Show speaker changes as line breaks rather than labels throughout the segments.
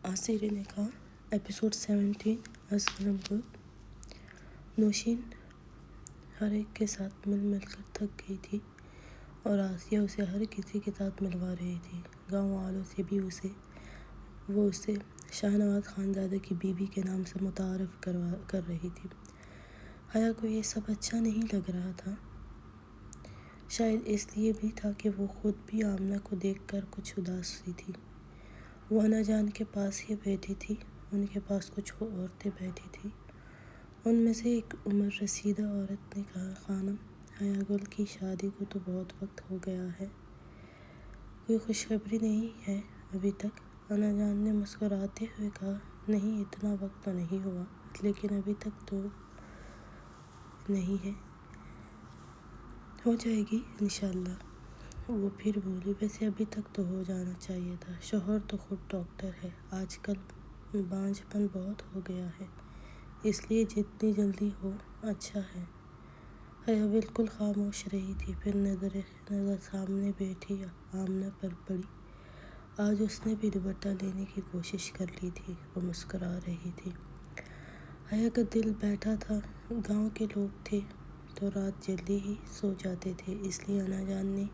آسر نکاح ایپیسوڈ 17 السلام علیکم۔ نوشین ہر ایک کے ساتھ مل کر تھک گئی تھی اور آسیہ اسے ہر کسی کے ساتھ ملوا رہی تھی۔ گاؤں والوں سے بھی وہ اسے شاہنواز خانزادہ کی بیوی کے نام سے متعارف کر رہی تھی۔ حیا کو یہ سب اچھا نہیں لگ رہا تھا، شاید اس لیے بھی تھا کہ وہ خود بھی آمنہ کو دیکھ کر کچھ اداس سی تھی۔ وہ انا جان کے پاس ہی بیٹھی تھی، ان کے پاس کچھ عورتیں بیٹھی تھیں۔ ان میں سے ایک عمر رسیدہ عورت نے کہا، خانم، حیا گل کی شادی کو تو بہت وقت ہو گیا ہے، کوئی خوشخبری نہیں ہے ابھی تک؟ انا جان نے مسکراتے ہوئے کہا، نہیں، اتنا وقت تو نہیں ہوا، لیکن ابھی تک تو نہیں ہے، ہو جائے گی انشاءاللہ۔ وہ پھر بولی، ویسے ابھی تک تو ہو جانا چاہیے تھا، شوہر تو خود ڈاکٹر ہے، آج کل بانجھ پن بہت ہو گیا ہے، اس لیے جتنی جلدی ہو اچھا ہے۔ حیا بالکل خاموش رہی تھی، پھر نظر سامنے بیٹھی آمنہ پر پڑی۔ آج اس نے بھی دوپٹہ لینے کی کوشش کر لی تھی، وہ مسکرا رہی تھی۔ حیا کا دل بیٹھا تھا، گاؤں کے لوگ تھے تو رات جلدی ہی سو جاتے تھے، اس لیے انا جان نے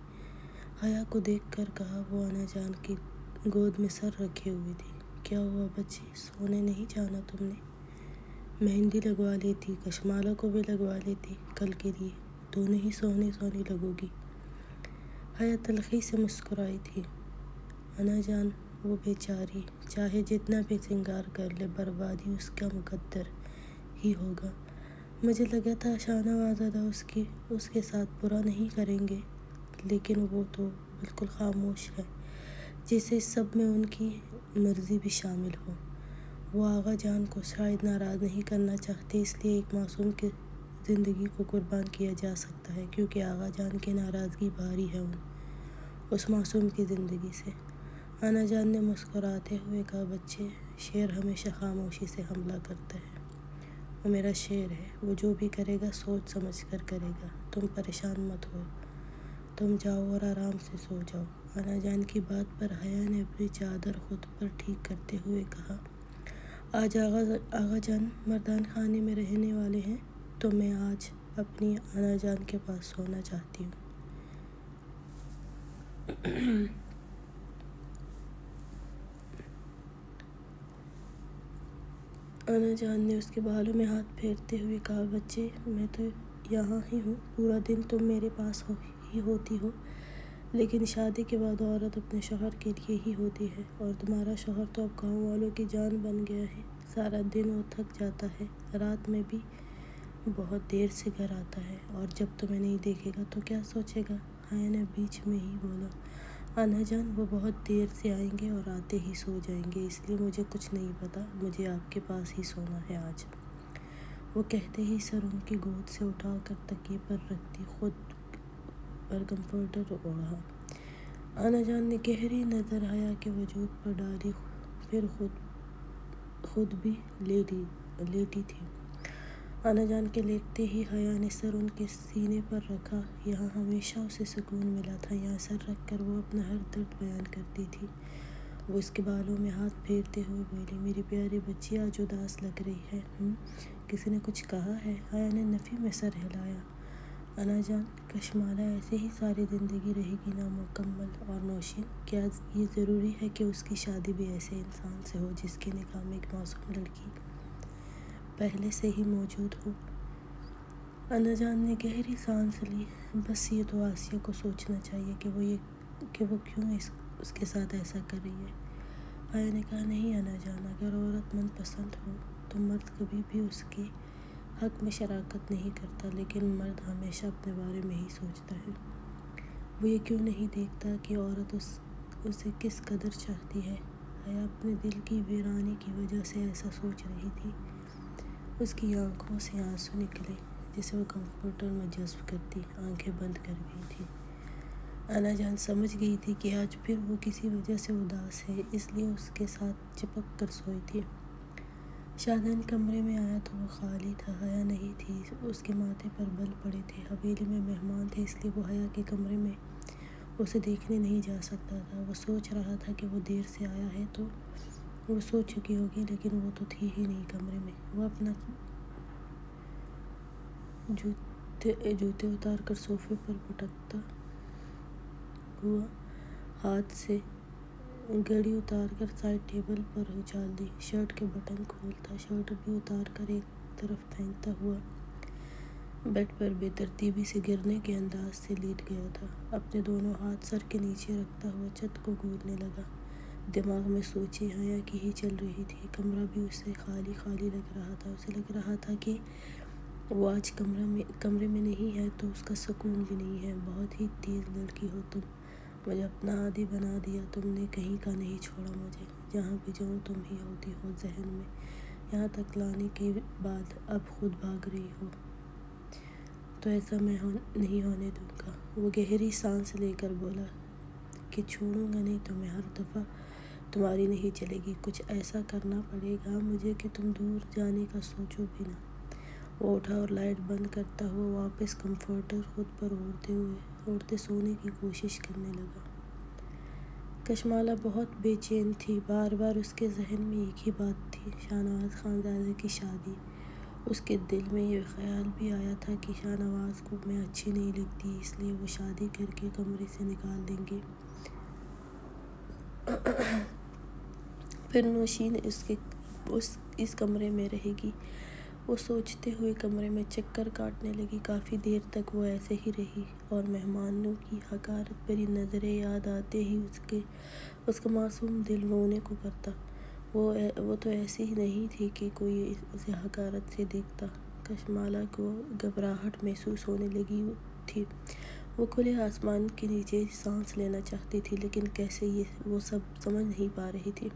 حیا کو دیکھ کر کہا۔ وہ انا جان کی گود میں سر رکھے ہوئی تھی۔ کیا ہوا بچی، سونے نہیں جانا تم نے؟ مہندی لگوا لیتی، کشمالہ کو بھی لگوا لیتی، کل کے لیے دونوں ہی سونی لگو گی۔ حیا تلخی سے مسکرائی تھی۔ انا جان، وہ بیچاری چاہے جتنا بھی سنگار کر لے، بربادی اس کا مقدر ہی ہوگا۔ مجھے لگا تھا شاہنوازادہ اس کے ساتھ برا نہیں کریں گے، لیکن وہ تو بالکل خاموش ہے، جیسے اس سب میں ان کی مرضی بھی شامل ہو۔ وہ آغا جان کو شاید ناراض نہیں کرنا چاہتے، اس لیے ایک معصوم کی زندگی کو قربان کیا جا سکتا ہے، کیونکہ آغا جان کی ناراضگی بھاری ہے اس معصوم کی زندگی سے۔ انا جان نے مسکراتے ہوئے کہا، بچے، شیر ہمیشہ خاموشی سے حملہ کرتا ہے، وہ میرا شیر ہے، وہ جو بھی کرے گا سوچ سمجھ کر کرے گا، تم پریشان مت ہو، تم جاؤ اور آرام سے سو جاؤ۔ انا جان کی بات پر حیا نے اپنی چادر خود پر ٹھیک کرتے ہوئے کہا، آج آغا جان مردان خانے میں رہنے والے ہیں تو میں آج اپنی انا جان کے پاس سونا چاہتی ہوں۔ انا جان نے اس کے بالوں میں ہاتھ پھیرتے ہوئے کہا، بچے، میں تو یہاں ہی ہوں، پورا دن تم میرے پاس ہی ہوتی ہو، لیکن شادی کے بعد عورت اپنے شوہر کے لیے ہی ہوتی ہے، اور تمہارا شوہر تو اب گاؤں والوں کی جان بن گیا ہے، سارا دن وہ تھک جاتا ہے، رات میں بھی بہت دیر سے گھر آتا ہے، اور جب تمہیں نہیں دیکھے گا تو کیا سوچے گا؟ حیا نے بیچ میں ہی بولا، انا جان، وہ بہت دیر سے آئیں گے اور آتے ہی سو جائیں گے، اس لیے مجھے کچھ نہیں پتا، مجھے آپ کے پاس ہی سونا ہے آج۔ وہ کہتے ہی سر ان کی گود سے اٹھا کر تکیے پر رکھتی خود پر کمفرٹر اوڑھا۔ انا جان نے گہری نظر حیا کے وجود پر ڈالی، پھر خود بھی لیٹی تھی۔ انا جان کے لیٹتے ہی حیا نے سر ان کے سینے پر رکھا، یہاں ہمیشہ اسے سکون ملا تھا، یہاں سر رکھ کر وہ اپنا ہر درد بیان کرتی تھی۔ وہ اس کے بالوں میں ہاتھ پھیرتے ہوئے بولی، میری پیاری بچی، آج اداس لگ رہی ہے، کسی نے کچھ کہا ہے؟ حیا نے نفی میں سر ہلایا۔ انا جان، کشمالہ ایسے ہی ساری زندگی رہے گی نامکمل، اور نوشین، کیا یہ ضروری ہے کہ اس کی شادی بھی ایسے انسان سے ہو جس کے نکاح میں ایک معصوم لڑکی پہلے سے ہی موجود ہو؟ انا جان نے گہری سانس لی، بس یہ تو آسیہ کو سوچنا چاہیے کہ وہ کیوں اس کے ساتھ ایسا کر رہی ہے۔ حیا نے کہا، نہیں انا جان، اگر عورت من پسند ہو تو مرد کبھی بھی اس کے حق میں شراکت نہیں کرتا، لیکن مرد ہمیشہ اپنے بارے میں ہی سوچتا ہے، وہ یہ کیوں نہیں دیکھتا کہ عورت اسے کس قدر چاہتی ہے۔ حیا اپنے دل کی ویرانی کی وجہ سے ایسا سوچ رہی تھی، اس کی آنکھوں سے آنسو نکلے جسے وہ کمفرٹر میں جذب کرتی آنکھیں بند کر گئی تھی۔ انا جان سمجھ گئی تھی کہ آج پھر وہ کسی وجہ سے اداس ہے، اس لیے اس کے ساتھ چپک کر سوئی تھی۔ شادان کمرے میں آیا تو وہ خالی تھا، حیا نہیں تھی، اس کے ماتھے پر بل پڑے تھے، حویلی میں مہمان تھے، اس لیے وہ حیا کے کمرے میں اسے دیکھنے نہیں جا سکتا تھا۔ وہ سوچ رہا تھا کہ وہ دیر سے آیا ہے تو وہ سو چکی ہوگی، لیکن وہ تو تھی ہی نہیں کمرے میں۔ وہ اپنا جوتے اتار کر صوفے پر پٹکتا ہوا ہاتھ سے گھڑی اتار کر سائڈ ٹیبل پر اچھال دی، شرٹ کے بٹن کھولتا، شرٹ بھی اتار کر ایک طرف پھینکتا ہوا بیڈ پر بے ترتیبی سے گرنے کے انداز سے لیٹ گیا تھا۔ اپنے دونوں ہاتھ سر کے نیچے رکھتا ہوا چھت کو گورنے لگا۔ دماغ میں سوچیں حیا کی ہی چل رہی تھی۔ کمرہ بھی اسے خالی خالی لگ رہا تھا۔ اسے لگ رہا تھا کہ وہ آج کمرے میں نہیں ہے تو اس کا سکون بھی نہیں ہے۔ بہت ہی تیز لڑکی ہو تم، مجھے اپنا عادی بنا دیا تم نے، کہیں کا نہیں چھوڑا مجھے، جہاں بھی جاؤں تم ہی ہوتی ہو ذہن میں، یہاں تک لانے کے بعد اب خود بھاگ رہی ہو تو ایسا میں نہیں ہونے دوں گا۔ وہ گہری سانس لے کر بولا کہ چھوڑوں گا نہیں تمہیں، ہر دفعہ تمہاری نہیں چلے گی، کچھ ایسا کرنا پڑے گا مجھے کہ تم دور جانے کا سوچو بھی نہ۔ وہ اٹھا اور لائٹ بند کرتا ہوا واپس کمفرٹر خود پر اوڑھتے سونے کی کوشش کرنے لگا۔ کشمالہ بہت بے چین تھی۔ بار بار اس کے ذہن میں ایک ہی بات تھی، شاہنواز خانزادہ کی شادی۔ اس کے دل میں یہ خیال بھی آیا تھا کہ شاہنواز کو میں اچھی نہیں لگتی، اس لیے وہ شادی کر کے کمرے سے نکال دیں گے۔ پھر نوشین اس کمرے میں رہے گی۔ وہ سوچتے ہوئے کمرے میں چکر کاٹنے لگی۔ کافی دیر تک وہ ایسے ہی رہی اور مہمانوں کی حقارت بھری نظریں یاد آتے ہی اس کا معصوم دل رونے کو کرتا۔ وہ تو ایسی ہی نہیں تھی کہ کوئی اسے حقارت سے دیکھتا۔ کشمالہ کو گھبراہٹ محسوس ہونے لگی تھی۔ وہ کھلے آسمان کے نیچے سانس لینا چاہتی تھی، لیکن کیسے وہ سب سمجھ نہیں پا رہی تھی۔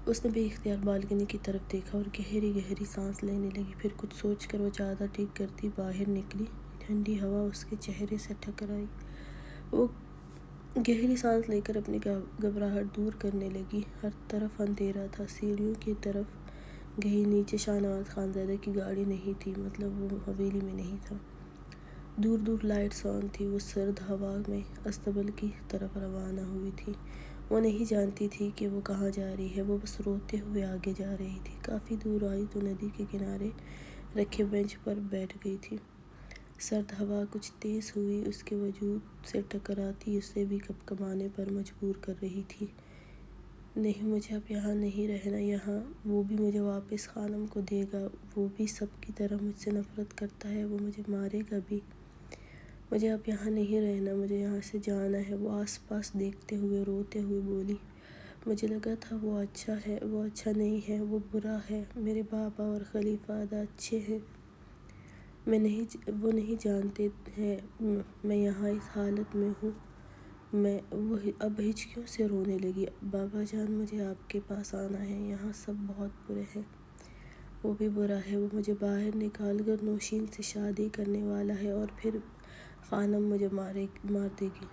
اس نے بے اختیار بالکنی کی طرف دیکھا اور گہری گہری سانس لینے لگی۔ پھر کچھ سوچ کر وہ چادر ٹھیک کرتی باہر نکلی۔ ٹھنڈی ہوا اس کے چہرے سے ٹکرائی۔ وہ گہری سانس لے کر اپنی گھبراہٹ دور کرنے لگی۔ ہر طرف اندھیرا تھا۔ سیڑھیوں کی طرف گئی، نیچے شاہنواز خانزادہ کی گاڑی نہیں تھی، مطلب وہ حویلی میں نہیں تھا۔ دور دور لائٹس آن تھی۔ وہ سرد ہوا میں استقبل کی طرف روانہ ہوئی تھی۔ وہ نہیں جانتی تھی کہ وہ کہاں جا رہی ہے، وہ بس روتے ہوئے آگے جا رہی تھی۔ کافی دور آئی تو ندی کے کنارے رکھے بینچ پر بیٹھ گئی تھی۔ سرد ہوا کچھ تیز ہوئی، اس کے وجود سے ٹکراتی اسے بھی کپکپانے پر مجبور کر رہی تھی۔ نہیں، مجھے اب یہاں نہیں رہنا، یہاں وہ بھی مجھے واپس خانم کو دے گا، وہ بھی سب کی طرح مجھ سے نفرت کرتا ہے، وہ مجھے مارے گا بھی۔ مجھے اب یہاں نہیں رہنا، مجھے یہاں سے جانا ہے۔ وہ آس پاس دیکھتے ہوئے روتے ہوئے بولی، مجھے لگا تھا وہ اچھا ہے، وہ اچھا نہیں ہے، وہ برا ہے۔ میرے بابا اور خلیفہ دادا اچھے ہیں، وہ نہیں جانتے ہیں میں یہاں اس حالت میں ہوں۔ وہ اب ہچکیوں سے رونے لگی۔ بابا جان، مجھے آپ کے پاس آنا ہے، یہاں سب بہت برے ہیں۔ وہ بھی برا ہے، وہ مجھے باہر نکال کر نوشین سے شادی کرنے والا ہے اور پھر خانم مجھے مار دے گی۔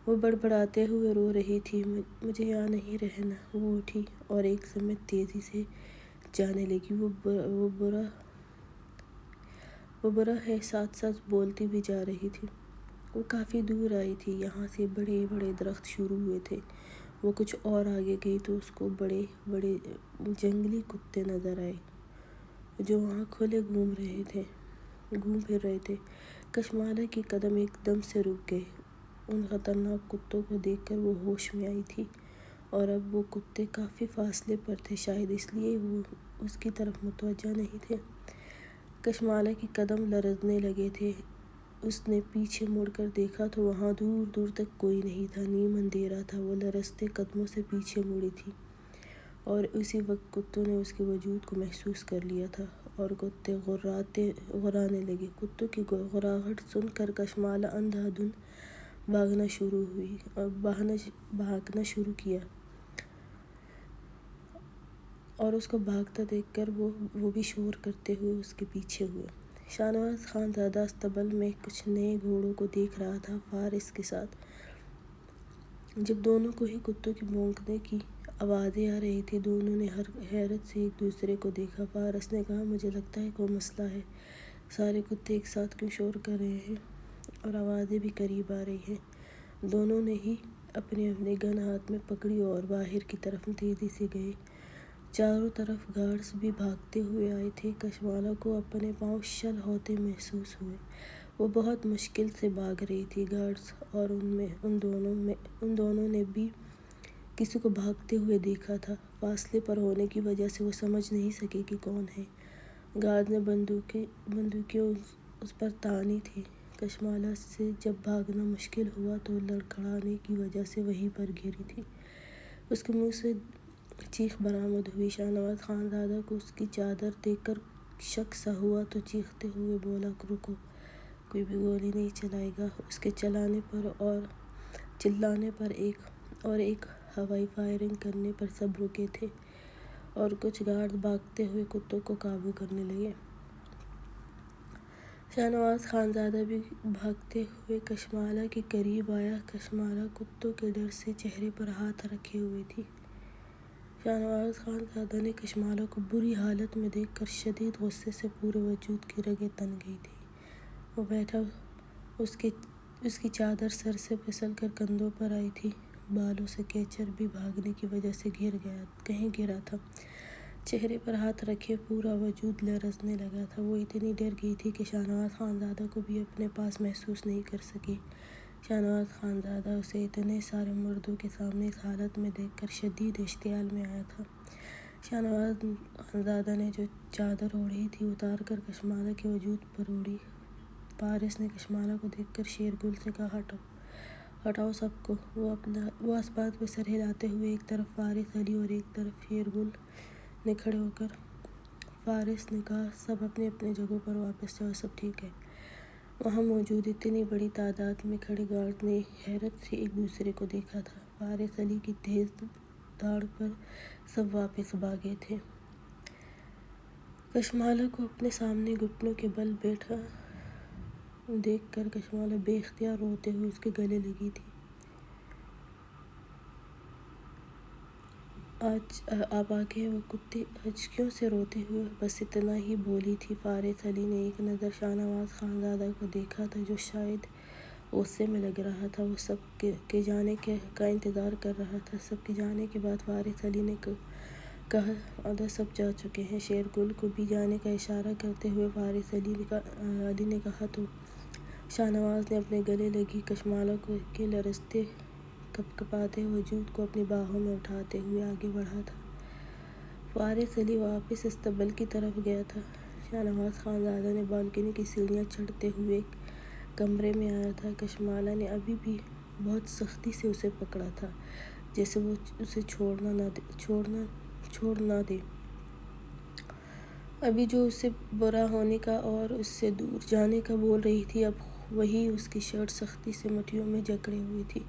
وہ بڑبڑاتے ہوئے رو رہی تھی، مجھے یہاں نہیں رہنا۔ وہ اٹھی اور ایک سمت تیزی سے جانے لگی۔ وہ برا ہے ساتھ ساتھ بولتی بھی جا رہی تھی۔ وہ کافی دور آئی تھی، یہاں سے بڑے بڑے درخت شروع ہوئے تھے۔ وہ کچھ اور آگے گئی تو اس کو بڑے بڑے جنگلی کتے نظر آئے جو وہاں کھلے گھوم پھر رہے تھے۔ کشمالہ کے قدم ایک دم سے رک گئے۔ ان خطرناک کتوں کو دیکھ کر وہ ہوش میں آئی تھی اور اب وہ کتے کافی فاصلے پر تھے، شاید اس لیے وہ اس کی طرف متوجہ نہیں تھے۔ کشمالہ کے قدم لرزنے لگے تھے۔ اس نے پیچھے مڑ کر دیکھا تو وہاں دور دور تک کوئی نہیں تھا، نیم اندھیرا تھا۔ وہ لرزتے قدموں سے پیچھے مڑی تھی اور اسی وقت کتوں نے اس کے وجود کو محسوس کر لیا تھا اور کتے غرانے لگے۔ کتوں کی غراہٹ سن کر کشمالہ اندھا دھند بھاگنا شروع کیا اور اس کو بھاگتا دیکھ کر وہ بھی شور کرتے ہوئے اس کے پیچھے ہوئے۔ شاہنواز خانزادہ استقبل میں کچھ نئے گھوڑوں کو دیکھ رہا تھا، فارس کے ساتھ۔ جب دونوں کو ہی کتوں کے بھونکنے کی آوازیں آ رہی تھیں، دونوں نے حیرت سے ایک دوسرے کو دیکھا۔ فارس نے کہا، مجھے لگتا ہے کوئی مسئلہ ہے، سارے کتے ایک ساتھ کیوں شور کر رہے ہیں اور آوازیں بھی قریب آ رہی ہیں۔ دونوں نے ہی اپنے گن ہاتھ میں پکڑی اور باہر کی طرف تیزی سے گئے۔ چاروں طرف گارڈز بھی بھاگتے ہوئے آئے تھے۔ کشمالہ کو اپنے پاؤں شل ہوتے محسوس ہوئے۔ وہ بہت مشکل سے بھاگ رہی تھی۔ گارڈز اور ان دونوں نے بھی کسی کو بھاگتے ہوئے دیکھا تھا۔ فاصلے پر ہونے کی وجہ سے وہ سمجھ نہیں سکے کہ کون ہے۔ گارڈز نے بندوقیں اس پر تانی تھیں۔ کشمالہ سے جب بھاگنا مشکل ہوا تو لڑکھڑانے کی وجہ سے وہیں پر گری تھی۔ اس کے منہ سے چیخ برآمد ہوئی۔ شاہنواز خانزادہ کو اس کی چادر دیکھ کر شک سا ہوا تو چیختے ہوئے بولا، رکو، کوئی بھی گولی نہیں چلائے گا۔ اس کے چلانے پر ایک ہوائی فائرنگ کرنے پر سب رکے تھے اور کچھ گارڈز بھاگتے ہوئے کتوں کو قابو کرنے لگے۔ شاہنواز خانزادہ بھی بھاگتے ہوئے کشمالہ کے قریب آیا۔ کشمالہ کتوں کے ڈر سے چہرے پر ہاتھ رکھے ہوئے تھی۔ شاہنواز خانزادہ نے کشمالہ کو بری حالت میں دیکھ کر شدید غصے سے پورے وجود کی رگیں تن گئی تھیں۔ وہ بیٹھا، اس کی چادر سر سے پھسل کر کندھوں پر آئی تھی۔ بالوں سے کیچڑ بھی بھاگنے کی وجہ سے کہیں گرا تھا۔ چہرے پر ہاتھ رکھے پورا وجود لرزنے لگا تھا۔ وہ اتنی ڈر گئی تھی کہ شاہنواز خانزادہ کو بھی اپنے پاس محسوس نہیں کر سکی۔ شاہنواز خانزادہ اسے اتنے سارے مردوں کے سامنے اس حالت میں دیکھ کر شدید اشتعال میں آیا تھا۔ شاہنواز خانزادہ نے جو چادر اوڑھی تھی اتار کر کشمالہ کے وجود پر اوڑھی۔ فارس نے کشمالہ کو دیکھ کر شیرگل سے کہا، ہٹاؤ سب کو۔ وہ اسبات پہ سر ہلاتے ہوئے ایک طرف فارس علی اور ایک طرف شیرگل نے کھڑے ہو کر فارس نے کہا، سب اپنی اپنی جگہوں پر واپس جاؤ، سب ٹھیک ہے۔ وہاں موجود اتنی بڑی تعداد میں کھڑے گارڈز نے حیرت سے ایک دوسرے کو دیکھا تھا۔ فارس علی کی تیز داڑھ پر سب واپس بھاگے تھے۔ کشمالہ کو اپنے سامنے گھٹنوں کے بل بیٹھا دیکھ کر کشمالہ بے اختیار روتے ہوئے اس کے گلے لگی تھی۔ آپ آگے وہ کتے آج کیوں سے روتے ہوئے؟ بس اتنا ہی بولی تھی۔ فارس علی نے ایک نظر شاہنواز خانزادہ کو دیکھا تھا جو شاید غصے میں لگ رہا تھا۔ وہ سب کے جانے کا انتظار کر رہا تھا۔ سب کے جانے کے بعد فارس علی نے کہا، آدھا سب جا چکے ہیں۔ شیرگل کو بھی جانے کا اشارہ کرتے ہوئے فارس علی نے کہا تو شاہنواز نے اپنے گلے لگی کشمالہ کے لرزتے کپکپاتے وجود کو اپنی باہوں میں اٹھاتے ہوئے آگے بڑھا تھا۔ فارس علی واپس استقبال کی طرف گیا تھا۔ شاہنواز خانزادہ نے بالکنی کی سیڑھیاں چڑھتے ہوئے کمرے میں آیا تھا۔ کشمالہ نے ابھی بھی بہت سختی سے اسے پکڑا تھا، جیسے وہ اسے چھوڑ نہ دے۔ ابھی جو اسے برا ہونے کا اور اس سے دور جانے کا بول رہی تھی، اب وہی اس کی شرٹ سختی سے مٹھیوں میں جکڑے ہوئی تھی۔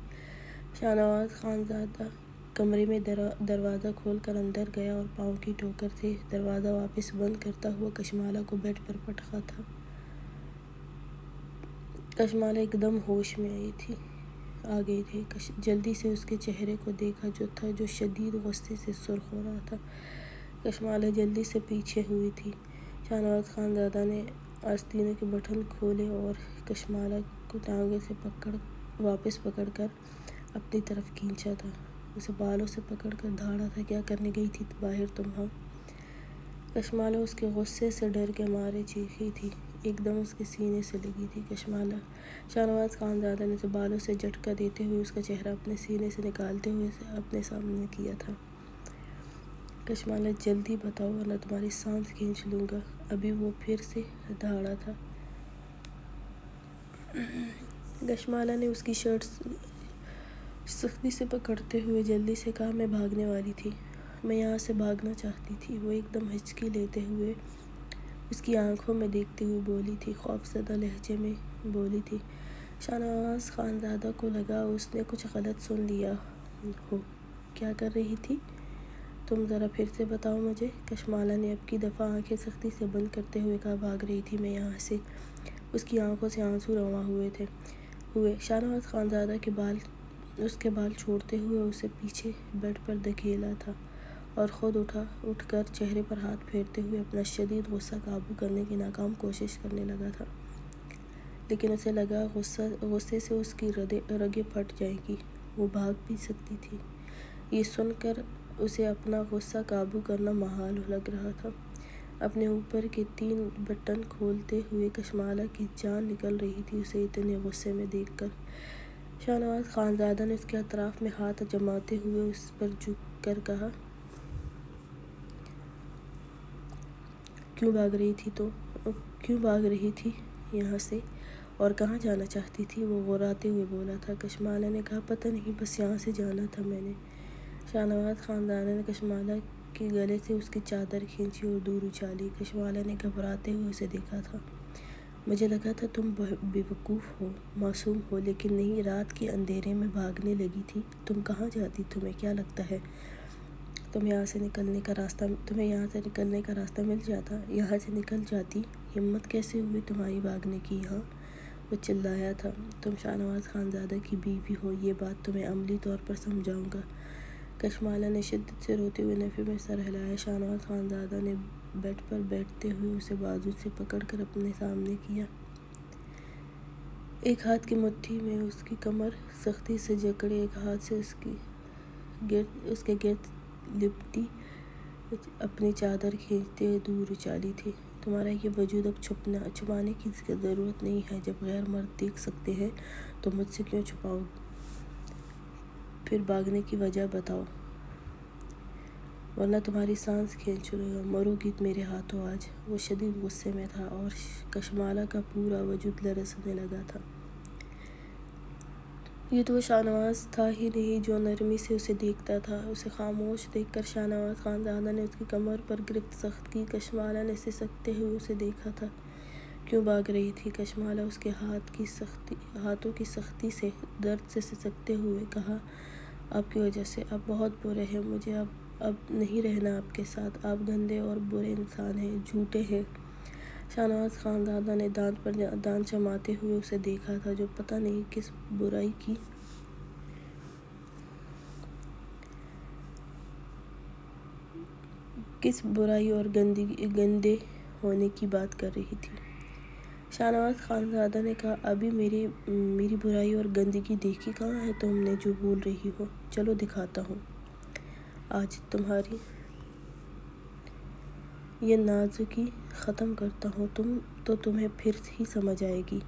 شاہنواز خانزادہ کمرے میں دروازہ کھول کر اندر گیا اور پاؤں کی ٹھوکر سے دروازہ واپس بند کرتا ہوا کشمالہ کو بیڈ پر پٹکا تھا۔ کشمالہ ایک دم ہوش میں آ گئی تھی۔ جلدی سے اس کے چہرے کو دیکھا جو شدید غصے سے سرخ ہو رہا تھا۔ کشمالہ جلدی سے پیچھے ہوئی تھی۔ شاہنواز خانزادہ نے آستینوں کے بٹن کھولے اور کشمالہ کو ٹانگوں سے واپس پکڑ کر اپنی طرف کھینچا تھا۔ اسے بالوں سے پکڑ کر دھاڑا تھا، کیا کرنے گئی تھی باہر تم؟ ہاں؟ کشمالہ اس کے غصے سے ڈر کے مارے چیخی تھی، ایک دم اس کے سینے سے لگی تھی۔ شاہنواز خانزادہ نے اسے بالوں سے جھٹکا دیتے ہوئے اس کا چہرہ اپنے سینے سے نکالتے ہوئے اسے اپنے سامنے کیا تھا۔ کشمالہ، جلدی بتاؤ ورنہ تمہاری سانس کھینچ لوں گا۔ ابھی وہ پھر سے دھاڑا تھا۔ کشمالہ نے اس کی شرٹ سختی سے پکڑتے ہوئے جلدی سے کہا، میں بھاگنے والی تھی، میں یہاں سے بھاگنا چاہتی تھی۔ وہ ایک دم ہچکی لیتے ہوئے اس کی آنکھوں میں دیکھتے ہوئے بولی تھی، خوفزدہ لہجے میں بولی تھی۔ شاہنواز خانزادہ کو لگا اس نے کچھ غلط سن لیا ہو۔ کیا کر رہی تھی تم؟ ذرا پھر سے بتاؤ مجھے۔ کشمالہ نے اب کی دفعہ آنکھیں سختی سے بند کرتے ہوئے کہا، بھاگ رہی تھی میں یہاں سے۔ اس کی آنکھوں سے آنسو رواں ہوئے۔ شاہنواز خانزادہ اس کے بال چھوڑتے ہوئے اسے پیچھے بیڈ پر دھکیلا تھا اور خود اٹھ کر چہرے پر ہاتھ پھیرتے ہوئے اپنا شدید غصہ قابو کرنے کی ناکام کوشش کرنے لگا تھا، لیکن اسے لگا غصے سے اس کی رگیں پھٹ جائیں گی۔ وہ بھاگ بھی سکتی تھی۔ یہ سن کر اسے اپنا غصہ قابو کرنا محال لگ رہا تھا۔ اپنے اوپر کے 3 بٹن کھولتے ہوئے کشمالہ کی جان نکل رہی تھی اسے اتنے غصے میں دیکھ کر۔ شاہنواز خانزادہ نے اس کے اطراف میں ہاتھ جماتے ہوئے اس پر جھک کر کہا، کیوں بھاگ رہی تھی یہاں سے اور کہاں جانا چاہتی تھی؟ وہ غراتے ہوئے بولا تھا۔ کشمالہ نے کہا، پتہ نہیں، بس یہاں سے جانا تھا میں نے۔ شاہنواز خانزادہ نے کشمالہ کے گلے سے اس کی چادر کھینچی اور دور اچھالی۔ کشمالہ نے گھبراتے ہوئے اسے دیکھا تھا۔ مجھے لگا تھا تم بیوقوف ہو، معصوم ہو، لیکن نہیں، رات کے اندھیرے میں بھاگنے لگی تھی۔ تم کہاں جاتی؟ تمہیں کیا لگتا ہے تمہیں یہاں سے نکلنے کا راستہ مل جاتا؟ یہاں سے نکل جاتی؟ ہمت کیسے ہوئی تمہاری بھاگنے کی یہاں؟ وہ چلایا تھا۔ تم شاہنواز خانزادہ کی بیوی ہو، یہ بات تمہیں عملی طور پر سمجھاؤں گا۔ کشمالہ نے شدت سے روتے ہوئے نفی میں سر ہلایا۔ شاہنواز خانزادہ نے بیڈ پر بیٹھتے ہوئے اسے بازو سے پکڑ کر اپنے سامنے کیا۔ ایک ہاتھ کی مٹھی میں اس کی کمر سختی سے جکڑے، ایک ہاتھ سے اس کے گرد لپٹی اپنی چادر کھینچتے ہوئے دور اچھالی تھی۔ تمہارا یہ وجود اب چھپانے کی ضرورت نہیں ہے۔ جب غیر مرد دیکھ سکتے ہیں تو مجھ سے کیوں چھپاؤ گی؟ پھر بھاگنے کی وجہ بتاؤ، ورنہ تمہاری سانس کھینچ لوں گا، مرو گی میرے ہاتھوں آج۔ وہ شدید غصے میں تھا اور کشمالہ کا پورا وجود لرزنے لگا تھا۔ یہ تو وہ شاہنواز تھا ہی نہیں جو نرمی سے اسے دیکھتا تھا۔ اسے خاموش دیکھ کر شاہنواز خانزادہ نے اس کی کمر پر گرفت سخت کی۔ کشمالہ نے سسکتے ہوئے اسے دیکھا تھا۔ کیوں بھاگ رہی تھی؟ کشمالہ اس کے ہاتھوں کی سختی سے درد سے سسکتے ہوئے کہا، آپ کی وجہ سے۔ آپ بہت برے ہیں، مجھے اب نہیں رہنا آپ کے ساتھ۔ آپ گندے اور برے انسان ہیں، جھوٹے ہیں۔ شاہنواز خانزادہ نے دانت پر دانت جماتے ہوئے اسے دیکھا تھا جو پتہ نہیں کس برائی اور گندے ہونے کی بات کر رہی تھی۔ شاہنواز خانزادہ نے کہا، ابھی میری برائی اور گندگی دیکھی کہاں ہے تم نے جو بول رہی ہو؟ چلو دکھاتا ہوں آج تمہاری یہ نازکی ختم کرتا ہوں، تو تمہیں پھر ہی سمجھ آئے گی۔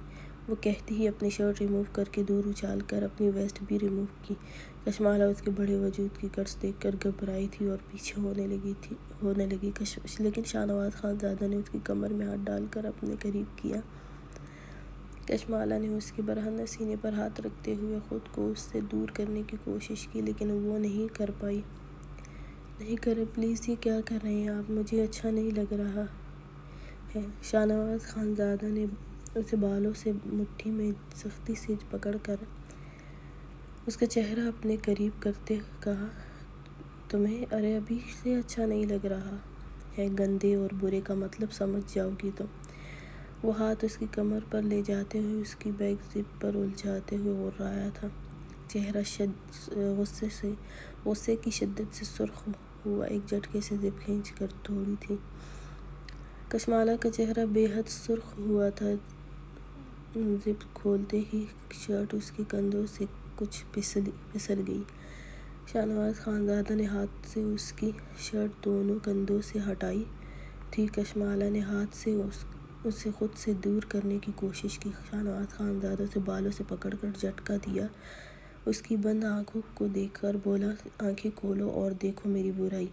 وہ کہتی ہی اپنی شرٹ ریموو کر کے دور اچھال کر اپنی ویسٹ بھی ریموو کی۔ کشمالہ اس کے بڑے وجود کی گٹس دیکھ کر گھبرائی تھی اور پیچھے ہونے لگی، لیکن شاہنواز خانزادہ نے اس کی کمر میں ہاتھ ڈال کر اپنے قریب کیا۔ کشمالہ نے اس کے برہنہ سینے پر ہاتھ رکھتے ہوئے خود کو اس سے دور کرنے کی کوشش کی، لیکن وہ نہیں کر پائی۔ نہیں کریں پلیز، یہ کیا کر رہے ہیں آپ؟ مجھے اچھا نہیں لگ رہا ہے۔ شاہنواز خانزادہ نے اسے بالوں سے مٹھی میں سختی سے پکڑ کر اس کا چہرہ اپنے قریب کرتے کہا، تمہیں ابھی سے اچھا نہیں لگ رہا ہے؟ گندے اور برے کا مطلب سمجھ جاؤ گی تم۔ وہ ہاتھ اس کی کمر پر لے جاتے ہوئے اس کی بیک زپ پر الجھاتے ہوئے غرایا تھا۔ چہرہ غصے کی شدت سے سرخ ہوا، ایک جھٹکے سے زپ کھینچ کر توڑی تھی۔ کشمالہ کا چہرہ بے حد سرخ ہوا تھا۔ زپ کھولتے ہی شرٹ اس کے کندھوں سے کچھ پھسل گئی۔ شاہنواز خانزادہ نے ہاتھ سے اس کی شرٹ دونوں کندھوں سے ہٹائی تھی۔ کشمالہ نے ہاتھ سے اسے خود سے دور کرنے کی کوشش کی۔ شاہنواز خانزادہ اسے بالوں سے پکڑ کر جھٹکا دیا، اس کی بند آنکھوں کو دیکھ کر بولا، آنکھیں کھولو اور دیکھو میری برائی۔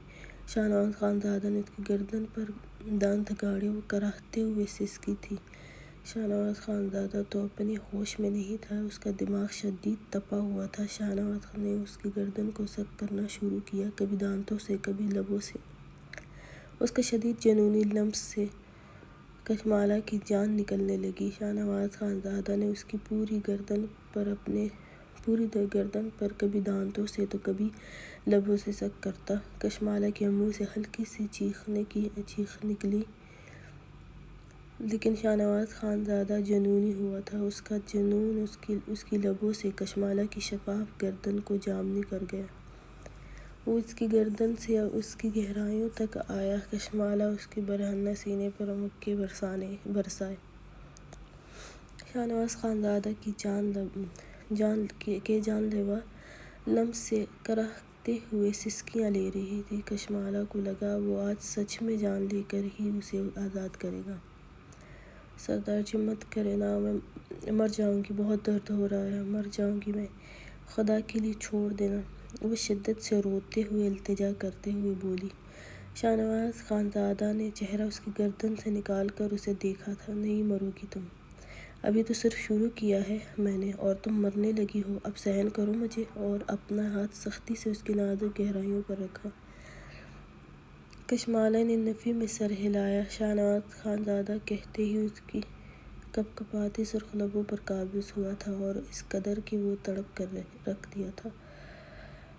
شاہنواز خانزادہ نے اس کی گردن پر دانت گاڑے کراہتے ہوئے سسکی تھی۔ شاہنواز خانزادہ تو اپنے ہوش میں نہیں تھا، اس کا دماغ شدید تپا ہوا تھا۔ شاہنواز نے اس کی گردن کو سک کرنا شروع کیا، کبھی دانتوں سے، کبھی لبوں سے۔ اس کے شدید جنونی لمس سے کشمالہ کی جان نکلنے لگی۔ شاہنواز خانزادہ نے اس کی پوری گردن پر کبھی دانتوں سے تو کبھی لبوں سے سک کرتا۔ کشمالہ کے منہ سے ہلکی سی چیخ نکلی، لیکن شاہنواز خانزادہ جنونی ہوا تھا، اس کا جنون اس کی لبوں سے کشمالہ کی شفاف گردن کو جامنی کر گیا۔ وہ اس کی گردن سے اس کی گہرائیوں تک آیا۔ کشمالہ اس کے برہنہ سینے پر مکے برسائے۔ شاہنواز خانزادہ کے جان لیوا لمس سے کراہتے ہوئے سسکیاں لے رہی تھی۔ کشمالہ کو لگا وہ آج سچ میں جان لے کر ہی اسے آزاد کرے گا۔ سردار جی مت کرے نا، میں مر جاؤں گی، بہت درد ہو رہا ہے، مر جاؤں گی میں، خدا کے لیے چھوڑ دینا، وہ شدت سے روتے ہوئے التجا کرتے ہوئے بولی۔ شاہنواز خانزادہ نے چہرہ اس کی گردن سے نکال کر اسے دیکھا تھا۔ نہیں مرو گی تم، ابھی تو صرف شروع کیا ہے میں نے، اور تم مرنے لگی ہو، اب سحن کرو مجھے، اور اپنا ہاتھ سختی سے اس کی نازک گہرائیوں پر رکھا۔ کشمالہ نے نفی میں سر ہلایا۔ شاہنواز خانزادہ کہتے ہی اس کی کپ کپاتی سرخ لبوں پر قابض ہوا تھا، اور اس قدر کہ وہ تڑپ کر رکھ دیا تھا۔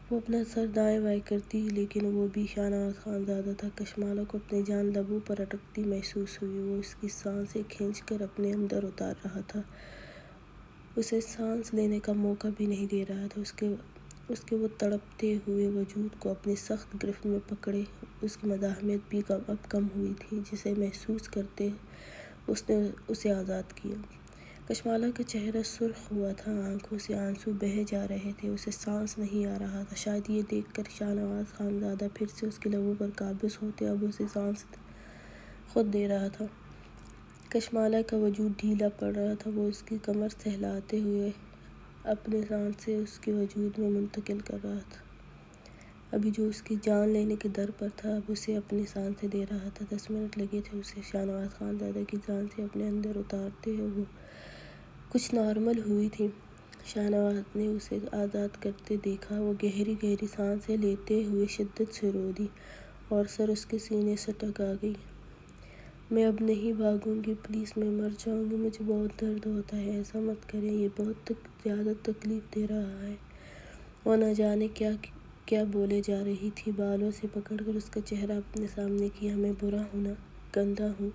وہ اپنا سر دائیں بائیں کرتی، لیکن وہ بھی شاہنواز خانزادہ تھا۔ کشمالہ کو اپنی جان لبوں پر اٹکتی محسوس ہوئی۔ وہ اس کی سانسیں کھینچ کر اپنے اندر اتار رہا تھا، اسے سانس لینے کا موقع بھی نہیں دے رہا تھا۔ اس کے وہ تڑپتے ہوئے وجود کو اپنی سخت گرفت میں پکڑے اس کی مزاحمت بھی اب کم ہوئی تھی، جسے محسوس کرتے اس نے اسے آزاد کیا۔ کشمالہ کا چہرہ سرخ ہوا تھا، آنکھوں سے آنسو بہہ جا رہے تھے، اسے سانس نہیں آ رہا تھا۔ شاید یہ دیکھ کر شاہنواز خانزادہ پھر سے اس کے لبوں پر قابض ہوتے اب اسے سانس خود دے رہا تھا۔ کشمالہ کا وجود ڈھیلا پڑ رہا تھا، وہ اس کی کمر سہلاتے ہوئے اپنے سانسیں اس کے وجود میں منتقل کر رہا تھا۔ ابھی جو اس کی جان لینے کے در پر تھا، اب اسے اپنی سانسیں دے رہا تھا۔ 10 منٹ لگے تھے اسے شاہنواز خانزادہ کی سانسیں اپنے اندر اتارتے ہوئے، وہ کچھ نارمل ہوئی تھیں۔ شاہنواز نے اسے آزاد کرتے دیکھا، وہ گہری گہری سانسیں لیتے ہوئے شدت سے رو دی، اور سر اس کے سینے سے ٹکرا گئی۔ میں اب نہیں بھاگوں گی، پلیز، میں مر جاؤں گی، مجھے بہت درد ہوتا ہے، ایسا مت کریں، یہ بہت زیادہ تکلیف دے رہا ہے۔ وہ نہ جانے کیا بولے جا رہی تھی۔ بالوں سے پکڑ کر اس کا چہرہ اپنے سامنے کیا۔ میں برا ہوں نا، گندا ہوں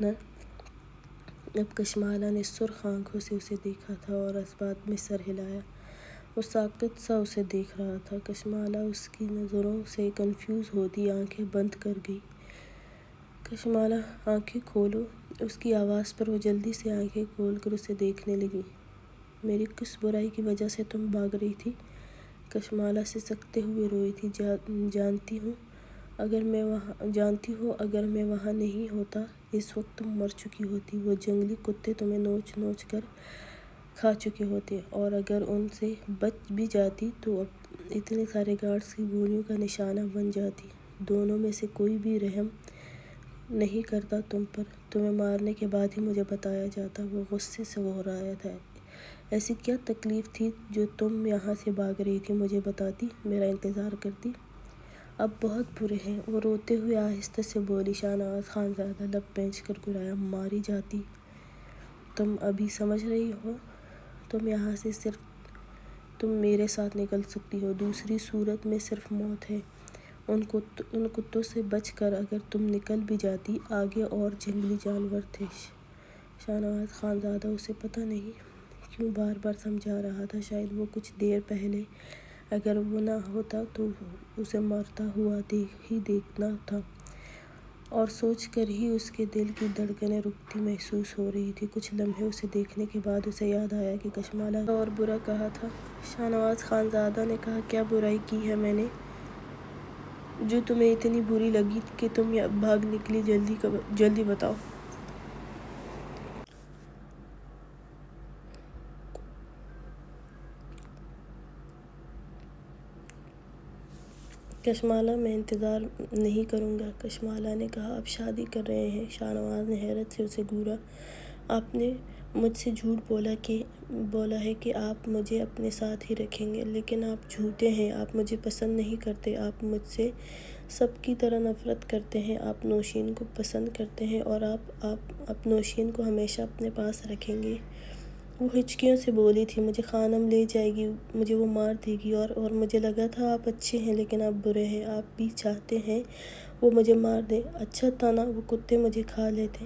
نا؟ اب کشمالہ نے سرخ آنکھوں سے اسے دیکھا تھا اور اثبات میں سر ہلایا۔ وہ ساکت سا اسے دیکھ رہا تھا۔ کشمالہ اس کی نظروں سے کنفیوز ہوتی آنکھیں بند کر گئی۔ کشمالہ، آنکھیں کھولو، اس کی آواز پر وہ جلدی سے آنکھیں کھول کر اسے دیکھنے لگی۔ میری کس برائی کی وجہ سے تم بھاگ رہی تھی؟ کشمالہ سسکتے ہوئے روئی تھی۔ جانتی ہو اگر میں وہاں نہیں ہوتا، اس وقت تم مر چکی ہوتی، وہ جنگلی کتے تمہیں نوچ نوچ کر کھا چکے ہوتے، اور اگر ان سے بچ بھی جاتی تو اب اتنے سارے گارڈز کی گولیوں کا نشانہ بن جاتی۔ دونوں میں سے کوئی بھی رحم نہیں کرتا تم پر، تمہیں مارنے کے بعد ہی مجھے بتایا جاتا۔ وہ غصے سے ہو رہا تھا۔ ایسی کیا تکلیف تھی جو تم یہاں سے بھاگ رہی تھی؟ مجھے بتاتی، میرا انتظار کرتی۔ اب بہت برے ہیں، وہ روتے ہوئے آہستہ سے بولی۔ شاہنواز خانزادہ لب پینچ کر گرایا۔ ماری جاتی؟ تم ابھی سمجھ رہی ہو؟ تم یہاں سے صرف تم میرے ساتھ نکل سکتی ہو، دوسری صورت میں صرف موت ہے۔ ان کتوں سے بچ کر اگر تم نکل بھی جاتی، آگے اور جنگلی جانور تھے۔ شاہنواز خانزادہ اسے پتہ نہیں کیوں بار بار سمجھا رہا تھا۔ شاید وہ کچھ دیر پہلے اگر وہ نہ ہوتا تو اسے مرتا ہوا ہی دیکھنا تھا، اور سوچ کر ہی اس کے دل کی دھڑکنیں رکتی محسوس ہو رہی تھیں۔ کچھ لمحے اسے دیکھنے کے بعد اسے یاد آیا کہ کشمالہ نے اور برا کہا تھا۔ شاہنواز خانزادہ نے کہا، کیا برائی کی ہے میں نے جو تمہیں اتنی بری لگی کہ تم بھاگ نکلی؟ جلدی بتاؤ۔ کشمالہ، میں انتظار نہیں کروں گا، کشمالہ نے کہا۔ اب شادی کر رہے ہیں؟ شاہنواز نے حیرت سے اسے گھورا۔ آپ نے مجھ سے جھوٹ بولا ہے کہ آپ مجھے اپنے ساتھ ہی رکھیں گے، لیکن آپ جھوٹے ہیں، آپ مجھے پسند نہیں کرتے، آپ مجھ سے سب کی طرح نفرت کرتے ہیں، آپ نوشین کو پسند کرتے ہیں، اور آپ نوشین کو ہمیشہ اپنے پاس رکھیں گے۔ وہ ہچکیوں سے بولی تھی۔ مجھے خانم لے جائے گی، مجھے وہ مار دے گی، اور مجھے لگا تھا آپ اچھے ہیں، لیکن آپ برے ہیں، آپ بھی چاہتے ہیں وہ مجھے مار دے۔ اچھا تھا نا وہ کتے مجھے کھا لیتے،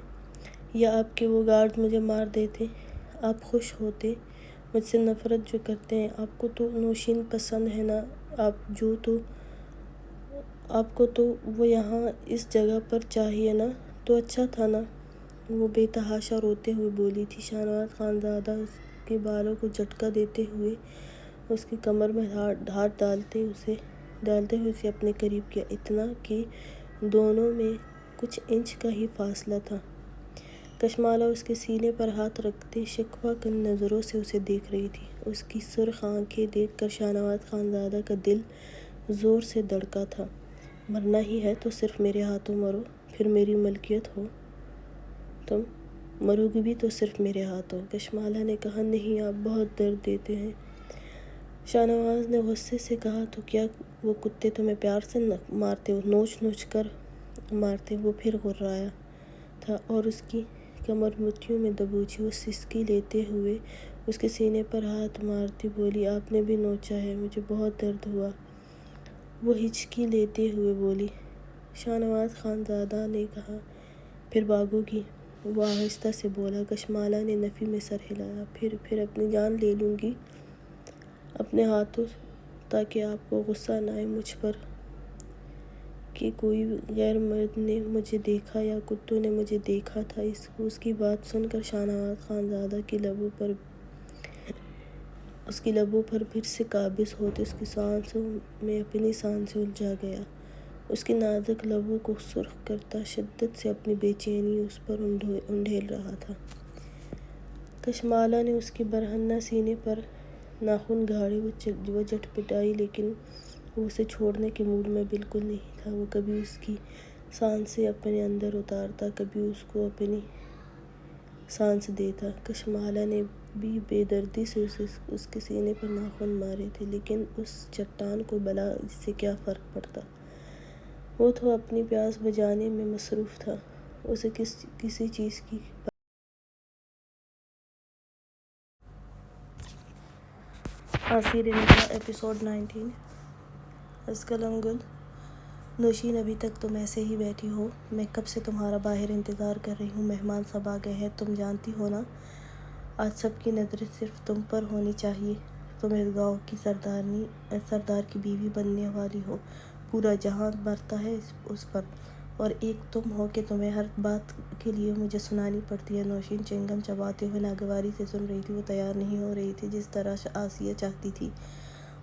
یا آپ کے وہ گارڈز مجھے مار دیتے، آپ خوش ہوتے۔ مجھ سے نفرت جو کرتے ہیں، آپ کو تو نوشین پسند ہے نا، آپ کو تو وہ یہاں اس جگہ پر چاہیے نا، تو اچھا تھا نا؟ وہ بے تحاشا روتے ہوئے بولی تھی۔ شاہنواز خانزادہ اس کے بالوں کو جھٹکا دیتے ہوئے اس کی کمر میں ہاتھ ڈالتے ہوئے اسے اپنے قریب کیا، اتنا کہ دونوں میں کچھ انچ کا ہی فاصلہ تھا۔ کشمالہ اس کے سینے پر ہاتھ رکھتے شکوہ کن نظروں سے اسے دیکھ رہی تھی۔ اس کی سرخ آنکھیں دیکھ کر شاہنواز خانزادہ کا دل زور سے دھڑکا تھا۔ مرنا ہی ہے تو صرف میرے ہاتھوں مرو، پھر میری ملکیت ہو تم، مرو گی بھی تو صرف میرے ہاتھوں۔ کشمالہ نے کہا، نہیں، آپ بہت درد دیتے ہیں۔ شاہنواز نے غصے سے کہا، تو کیا وہ کتے تمہیں پیار سے مارتے، نوچ نوچ کر مارتے؟ وہ پھر غرایا تھا اور اس کی کمر مٹھیوں میں دبوچی۔ وہ سسکی لیتے ہوئے اس کے سینے پر ہاتھ مارتی بولی، آپ نے بھی نوچا ہے، مجھے بہت درد ہوا۔ وہ ہچکی لیتے ہوئے بولی۔ شاہنواز خانزادہ نے کہا، پھر بھاگو گی؟ وہ آہستہ سے بولا۔ کشمالہ نے نفی میں سر ہلایا۔ پھر اپنی جان لے لوں گی اپنے ہاتھوں تاکہ آپ کو غصہ نہ آئے مجھ پر کہ کوئی غیر مرد نے مجھے دیکھا یا کتوں نے مجھے دیکھا تھا۔ اس کی بات سن کر شاہنواز خانزادہ کی لبوں پر پھر سے قابض ہوتے اس کی سانسوں میں اپنی سانسیں الجھا گیا۔ اس کی نازک لبوں کو سرخ کرتا شدت سے اپنی بے چینی اس پر انڈھیل رہا تھا۔ کشمالہ نے اس کے برہنہ سینے پر ناخن گاڑے۔ وہ جٹپٹائی، لیکن وہ اسے چھوڑنے کے موڈ میں بالکل نہیں تھا۔ وہ کبھی اس کی سانسیں اپنے اندر اتارتا، کبھی اس کو اپنی سانس دیتا۔ کشمالہ نے بھی بے دردی سے اس کے سینے پر ناخن مارے تھے، لیکن اس چٹان کو بھلا اس سے کیا فرق پڑتا؟ وہ تو اپنی پیاس بجھانے میں مصروف تھا، اسے کسی چیز کی آثیر نکاح ایپیسوڈ 19 اسکلم گل۔ نوشین، ابھی تک تم ایسے ہی بیٹھی ہو؟ میں کب سے تمہارا باہر انتظار کر رہی ہوں۔ مہمان سب آ گئے ہیں، تم جانتی ہو نا، آج سب کی نظریں صرف تم پر ہونی چاہیے۔ تم اس گاؤں کی سردار کی بیوی بننے والی ہو، پورا جہاں مرتا ہے اس پر، اور ایک تم ہو کہ تمہیں ہر بات کے لیے مجھے سنانی پڑتی ہے۔ نوشین چنگم چباتے ہوئے ناگواری سے سن رہی تھی۔ وہ تیار نہیں ہو رہی تھی جس طرح آسیہ چاہتی تھی۔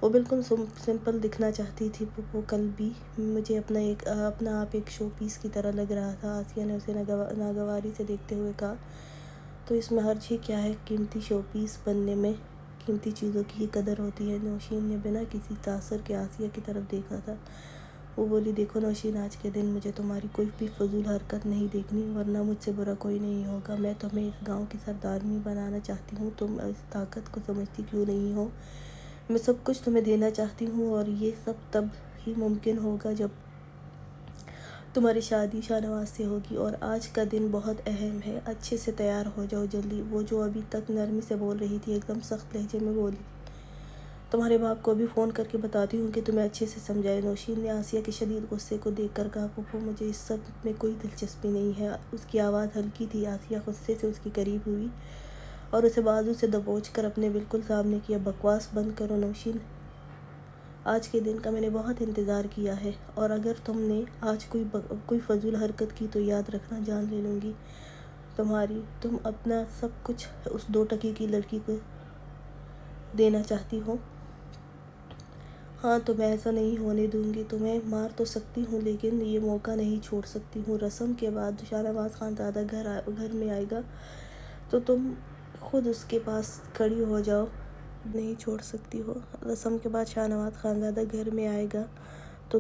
وہ بالکل سمپل دکھنا چاہتی تھی۔ پھوپھو، کل بھی مجھے اپنا آپ ایک شو پیس کی طرح لگ رہا تھا۔ آسیہ نے اسے ناگواری سے دیکھتے ہوئے کہا، تو اس میں حرج ہی کیا ہے؟ قیمتی شو پیس بننے میں قیمتی چیزوں کی ہی قدر ہوتی ہے۔ نوشین نے بنا کسی تاثر کے آسیہ کی طرف دیکھا تھا۔ وہ بولی، دیکھو نوشین، آج کے دن مجھے تمہاری کوئی بھی فضول حرکت نہیں دیکھنی، ورنہ مجھ سے برا کوئی نہیں ہوگا۔ میں تمہیں اس گاؤں کی سردارنی بنانا چاہتی ہوں۔ تم اس طاقت کو سمجھتی کیوں نہیں ہو؟ میں سب کچھ تمہیں دینا چاہتی ہوں، اور یہ سب تب ہی ممکن ہوگا جب تمہاری شادی شاہنواز سے ہوگی، اور آج کا دن بہت اہم ہے۔ اچھے سے تیار ہو جاؤ جلدی۔ وہ جو ابھی تک نرمی سے بول رہی تھی، ایک دم سخت لہجے میں بولی، تمہارے باپ کو ابھی فون کر کے بتاتی ہوں کہ تمہیں اچھے سے سمجھائے۔ نوشین نے آسیہ کے شدید غصے کو دیکھ کر کہا، پھوپھو، مجھے اس سب میں کوئی دلچسپی نہیں ہے۔ اس کی آواز ہلکی تھی۔ آسیہ غصے سے اس کے قریب ہوئی اور اسے بازو سے دبوچ کر اپنے بالکل سامنے کیا۔ بکواس بند کرو نوشین، آج کے دن کا میں نے بہت انتظار کیا ہے، اور اگر تم نے آج کوئی فضول حرکت کی تو یاد رکھنا، جان لے لوں گی تمہاری۔ تم اپنا سب کچھ اس 2 ٹکے کی لڑکی کو دینا چاہتی ہو؟ ہاں، تو میں ایسا نہیں ہونے دوں گی۔ تمہیں مار تو سکتی ہوں، لیکن یہ موقع نہیں چھوڑ سکتی ہوں۔ رسم کے بعد شاہنواز خانزادہ گھر میں آئے گا تو تم خود اس کے پاس کھڑی ہو جاؤ، نہیں چھوڑ سکتی ہو۔ رسم کے بعد شاہنواز خانزادہ گھر میں آئے گا تو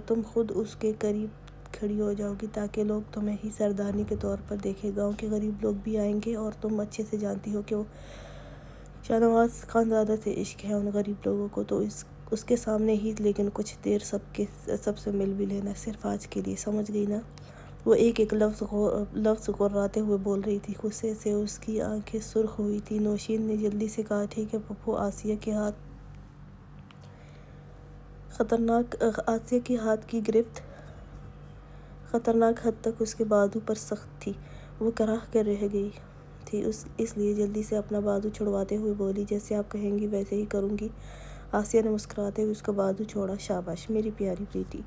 تم خود اس کے قریب کھڑی ہو جاؤ گی، تاکہ لوگ تمہیں ہی سردارنی کے طور پر دیکھیں۔ گاؤں کے غریب لوگ بھی آئیں گے، اور تم اچھے سے جانتی ہو کہ شاہنواز خانزادہ سے عشق ہے ان غریب لوگوں کو، تو اس کے سامنے ہی، لیکن کچھ دیر سب سے مل بھی لینا، صرف آج کے لیے، سمجھ گئی نا؟ وہ ایک ایک لفظ غراتے ہوئے بول رہی تھی۔ غصے سے اس کی آنکھیں سرخ ہوئی تھیں۔ نوشین نے جلدی سے کہا، ٹھیک ہے پھوپھو۔ آسیہ کے ہاتھ کی گرفت خطرناک حد تک اس کے بازو پر سخت تھی۔ وہ کراہ کر رہ گئی تھی، اس لیے جلدی سے اپنا بازو چھڑواتے ہوئے بولی، جیسے آپ کہیں گی ویسے ہی کروں گی۔ آسیہ نے مسکراتے ہوئے اس کا بازو چھوڑا۔ شاباش میری پیاری بیٹی،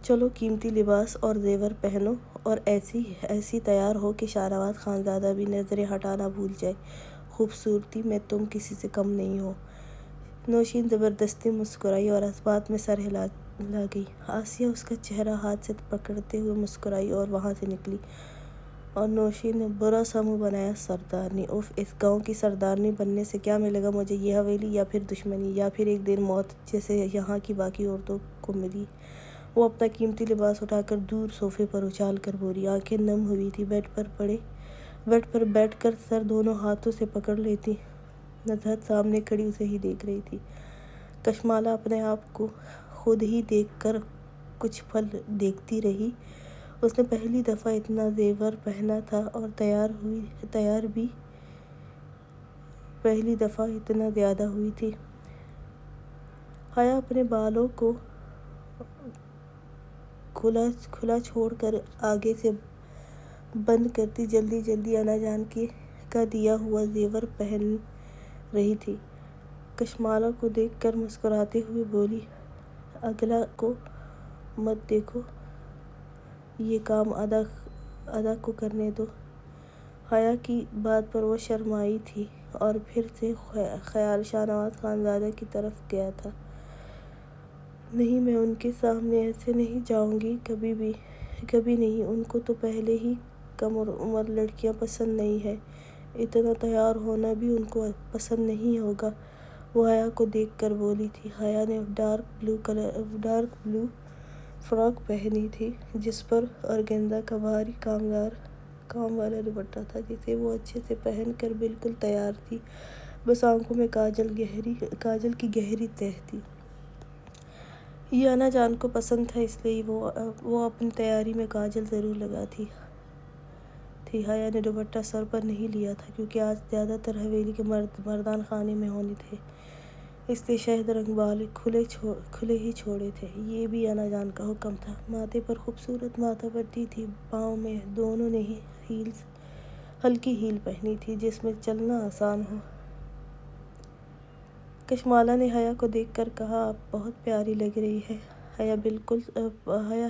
چلو قیمتی لباس اور زیور پہنو اور ایسی تیار ہو کہ شاہنواز خانزادہ بھی نظریں ہٹانا بھول جائے۔ خوبصورتی میں تم کسی سے کم نہیں ہو۔ نوشین زبردستی مسکرائی اور اس بات میں سر ہلا گئی۔ آسیہ اس کا چہرہ ہاتھ سے پکڑتے ہوئے مسکرائی اور وہاں سے نکلی، اور نوشین نے برا سا منہ بنایا۔ سردارنی، اف، اس گاؤں کی سردارنی بننے سے کیا ملے گا مجھے؟ یہ حویلی یا پھر دشمنی، یا پھر ایک دن موت جیسے یہاں کی باقی عورتوں کو ملی؟ وہ اپنا قیمتی لباس اٹھا کر دور صوفے پر اچھال کر بولی۔ آنکھیں نم ہوئی تھی، بیڈ پر بیٹھ کر سر دونوں ہاتھوں سے پکڑ لیتی نظرت سامنے کھڑی اسے ہی دیکھ رہی تھی۔ کشمالہ اپنے آپ کو خود ہی دیکھ کر کچھ پل دیکھتی رہی۔ اس نے پہلی دفعہ اتنا زیور پہنا تھا اور تیار بھی پہلی دفعہ اتنا زیادہ ہوئی تھی۔ حیا اپنے بالوں کو کھلا چھوڑ کر آگے سے بند کرتی جلدی انا جان کا دیا ہوا زیور پہن رہی تھی۔ کشمالہ کو دیکھ کر مسکراتے ہوئے بولی، اگلا کو مت دیکھو، یہ کام ادا کو کرنے دو۔ حیا کی بات پر وہ شرمائی تھی اور پھر سے خیال شاہنواز خانزادہ کی طرف گیا تھا۔ نہیں، میں ان کے سامنے ایسے نہیں جاؤں گی، کبھی نہیں۔ ان کو تو پہلے ہی کم عمر لڑکیاں پسند نہیں ہیں، اتنا تیار ہونا بھی ان کو پسند نہیں ہوگا، وہ حیا کو دیکھ کر بولی تھی۔ حیا نے ڈارک بلو فراک پہنی تھی جس پر آرگینزا کا بھاری کام والا دوپٹہ تھا، جسے وہ اچھے سے پہن کر بالکل تیار تھی، بس آنکھوں میں کاجل کی گہری تہہ تھی۔ یہ انا جان کو پسند تھا، اس لیے وہ اپنی تیاری میں کاجل ضرور لگاتی تھی۔ حیا نے دوپٹہ سر پر نہیں لیا تھا کیونکہ آج زیادہ تر حویلی کے مردان خانے میں ہونے تھے، اس لیے شہد رنگ بال کھلے ہی چھوڑے تھے۔ یہ بھی انا جان کا حکم تھا۔ ماتھے پر خوبصورت ماتھا پٹی تھی، پاؤں میں دونوں نے ہلکی ہیل پہنی تھی جس میں چلنا آسان ہو۔ کشمالہ نے حیا کو دیکھ کر کہا، آپ بہت پیاری لگ رہی ہیں۔ حیا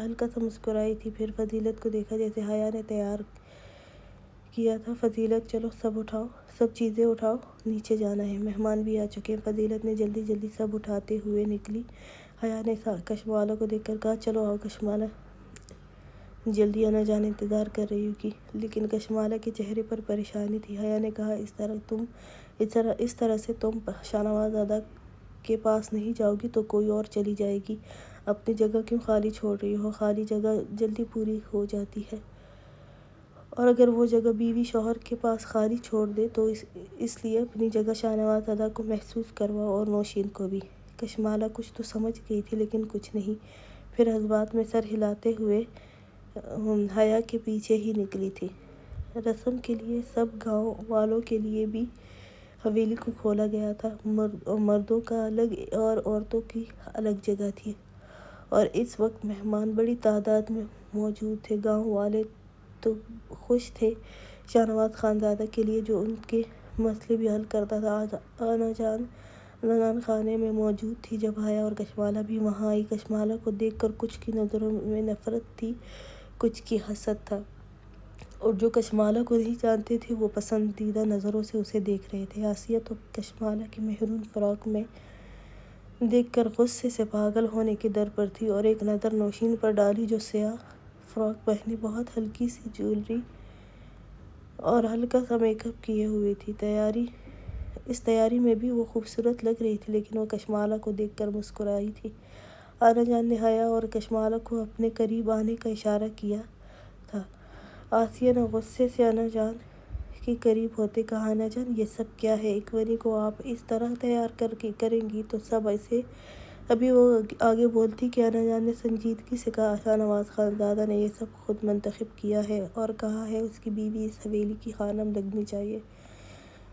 ہلکا سا مسکرائی تھی، پھر فضیلت کو دیکھا جسے حیا نے تیار کیا تھا۔ فضیلت، چلو سب چیزیں اٹھاؤ، نیچے جانا ہے، مہمان بھی آ چکے ہیں۔ فضیلت نے جلدی سب اٹھاتے ہوئے نکلی۔ حیا نے کشمالہ کو دیکھ کر کہا، چلو آؤ کشمالہ، جلدی انا جان انتظار کر رہی ہوگی۔ لیکن کشمالہ کے چہرے پر پریشانی تھی۔ حیا نے کہا، اس طرح سے تم شاہنواز دادا کے پاس نہیں جاؤ گی تو کوئی اور چلی جائے گی، اپنی جگہ کیوں خالی چھوڑ رہی ہو؟ خالی جگہ جلدی پوری ہو جاتی ہے، اور اگر وہ جگہ بیوی شوہر کے پاس خالی چھوڑ دے تو اس لیے اپنی جگہ شاہنواز دادا کو محسوس کرواؤ، اور نوشین کو بھی۔ کشمالہ کچھ تو سمجھ گئی تھی لیکن کچھ نہیں، پھر اس بات میں سر ہلاتے ہوئے حیا کے پیچھے ہی نکلی تھی۔ رسم کے لیے سب گاؤں والوں کے لیے بھی حویلی کو کھولا گیا تھا، مردوں کا الگ اور عورتوں کی الگ جگہ تھی، اور اس وقت مہمان بڑی تعداد میں موجود تھے۔ گاؤں والے تو خوش تھے شاہنواز خانزادہ کے لیے جو ان کے مسئلے بھی حل کرتا تھا۔ آج انا جان زنان خانے میں موجود تھی جب حیا اور کشمالہ بھی وہاں آئی۔ کشمالہ کو دیکھ کر کچھ کی نظروں میں نفرت تھی، کچھ کی حسد تھا، اور جو کشمالہ کو نہیں جانتے تھے وہ پسندیدہ نظروں سے اسے دیکھ رہے تھے۔ آسیہ تو کشمالہ کی میرون فراک میں دیکھ کر غصے سے پاگل ہونے کے در پر تھی، اور ایک نظر نوشین پر ڈالی جو سیاہ فراک پہنے بہت ہلکی سی جیولری اور ہلکا سا میک اپ کیے ہوئی تھی۔ اس تیاری میں بھی وہ خوبصورت لگ رہی تھی، لیکن وہ کشمالہ کو دیکھ کر مسکرائی تھی۔ انا جان نے حیا اور کشمالہ کو اپنے قریب آنے کا اشارہ کیا تھا۔ آسیہ نے غصے سے انا جان کے قریب ہوتے کہا، انا جان، یہ سب کیا ہے؟ اکوینی کو آپ اس طرح تیار کریں گی تو سب ایسے؟ ابھی وہ آگے بولتی کہ انا جان نے سنجیدگی سے کہا، شاہنواز خانزادہ نے یہ سب خود منتخب کیا ہے اور کہا ہے اس کی بیوی اس حویلی کی خانم لگنی چاہیے،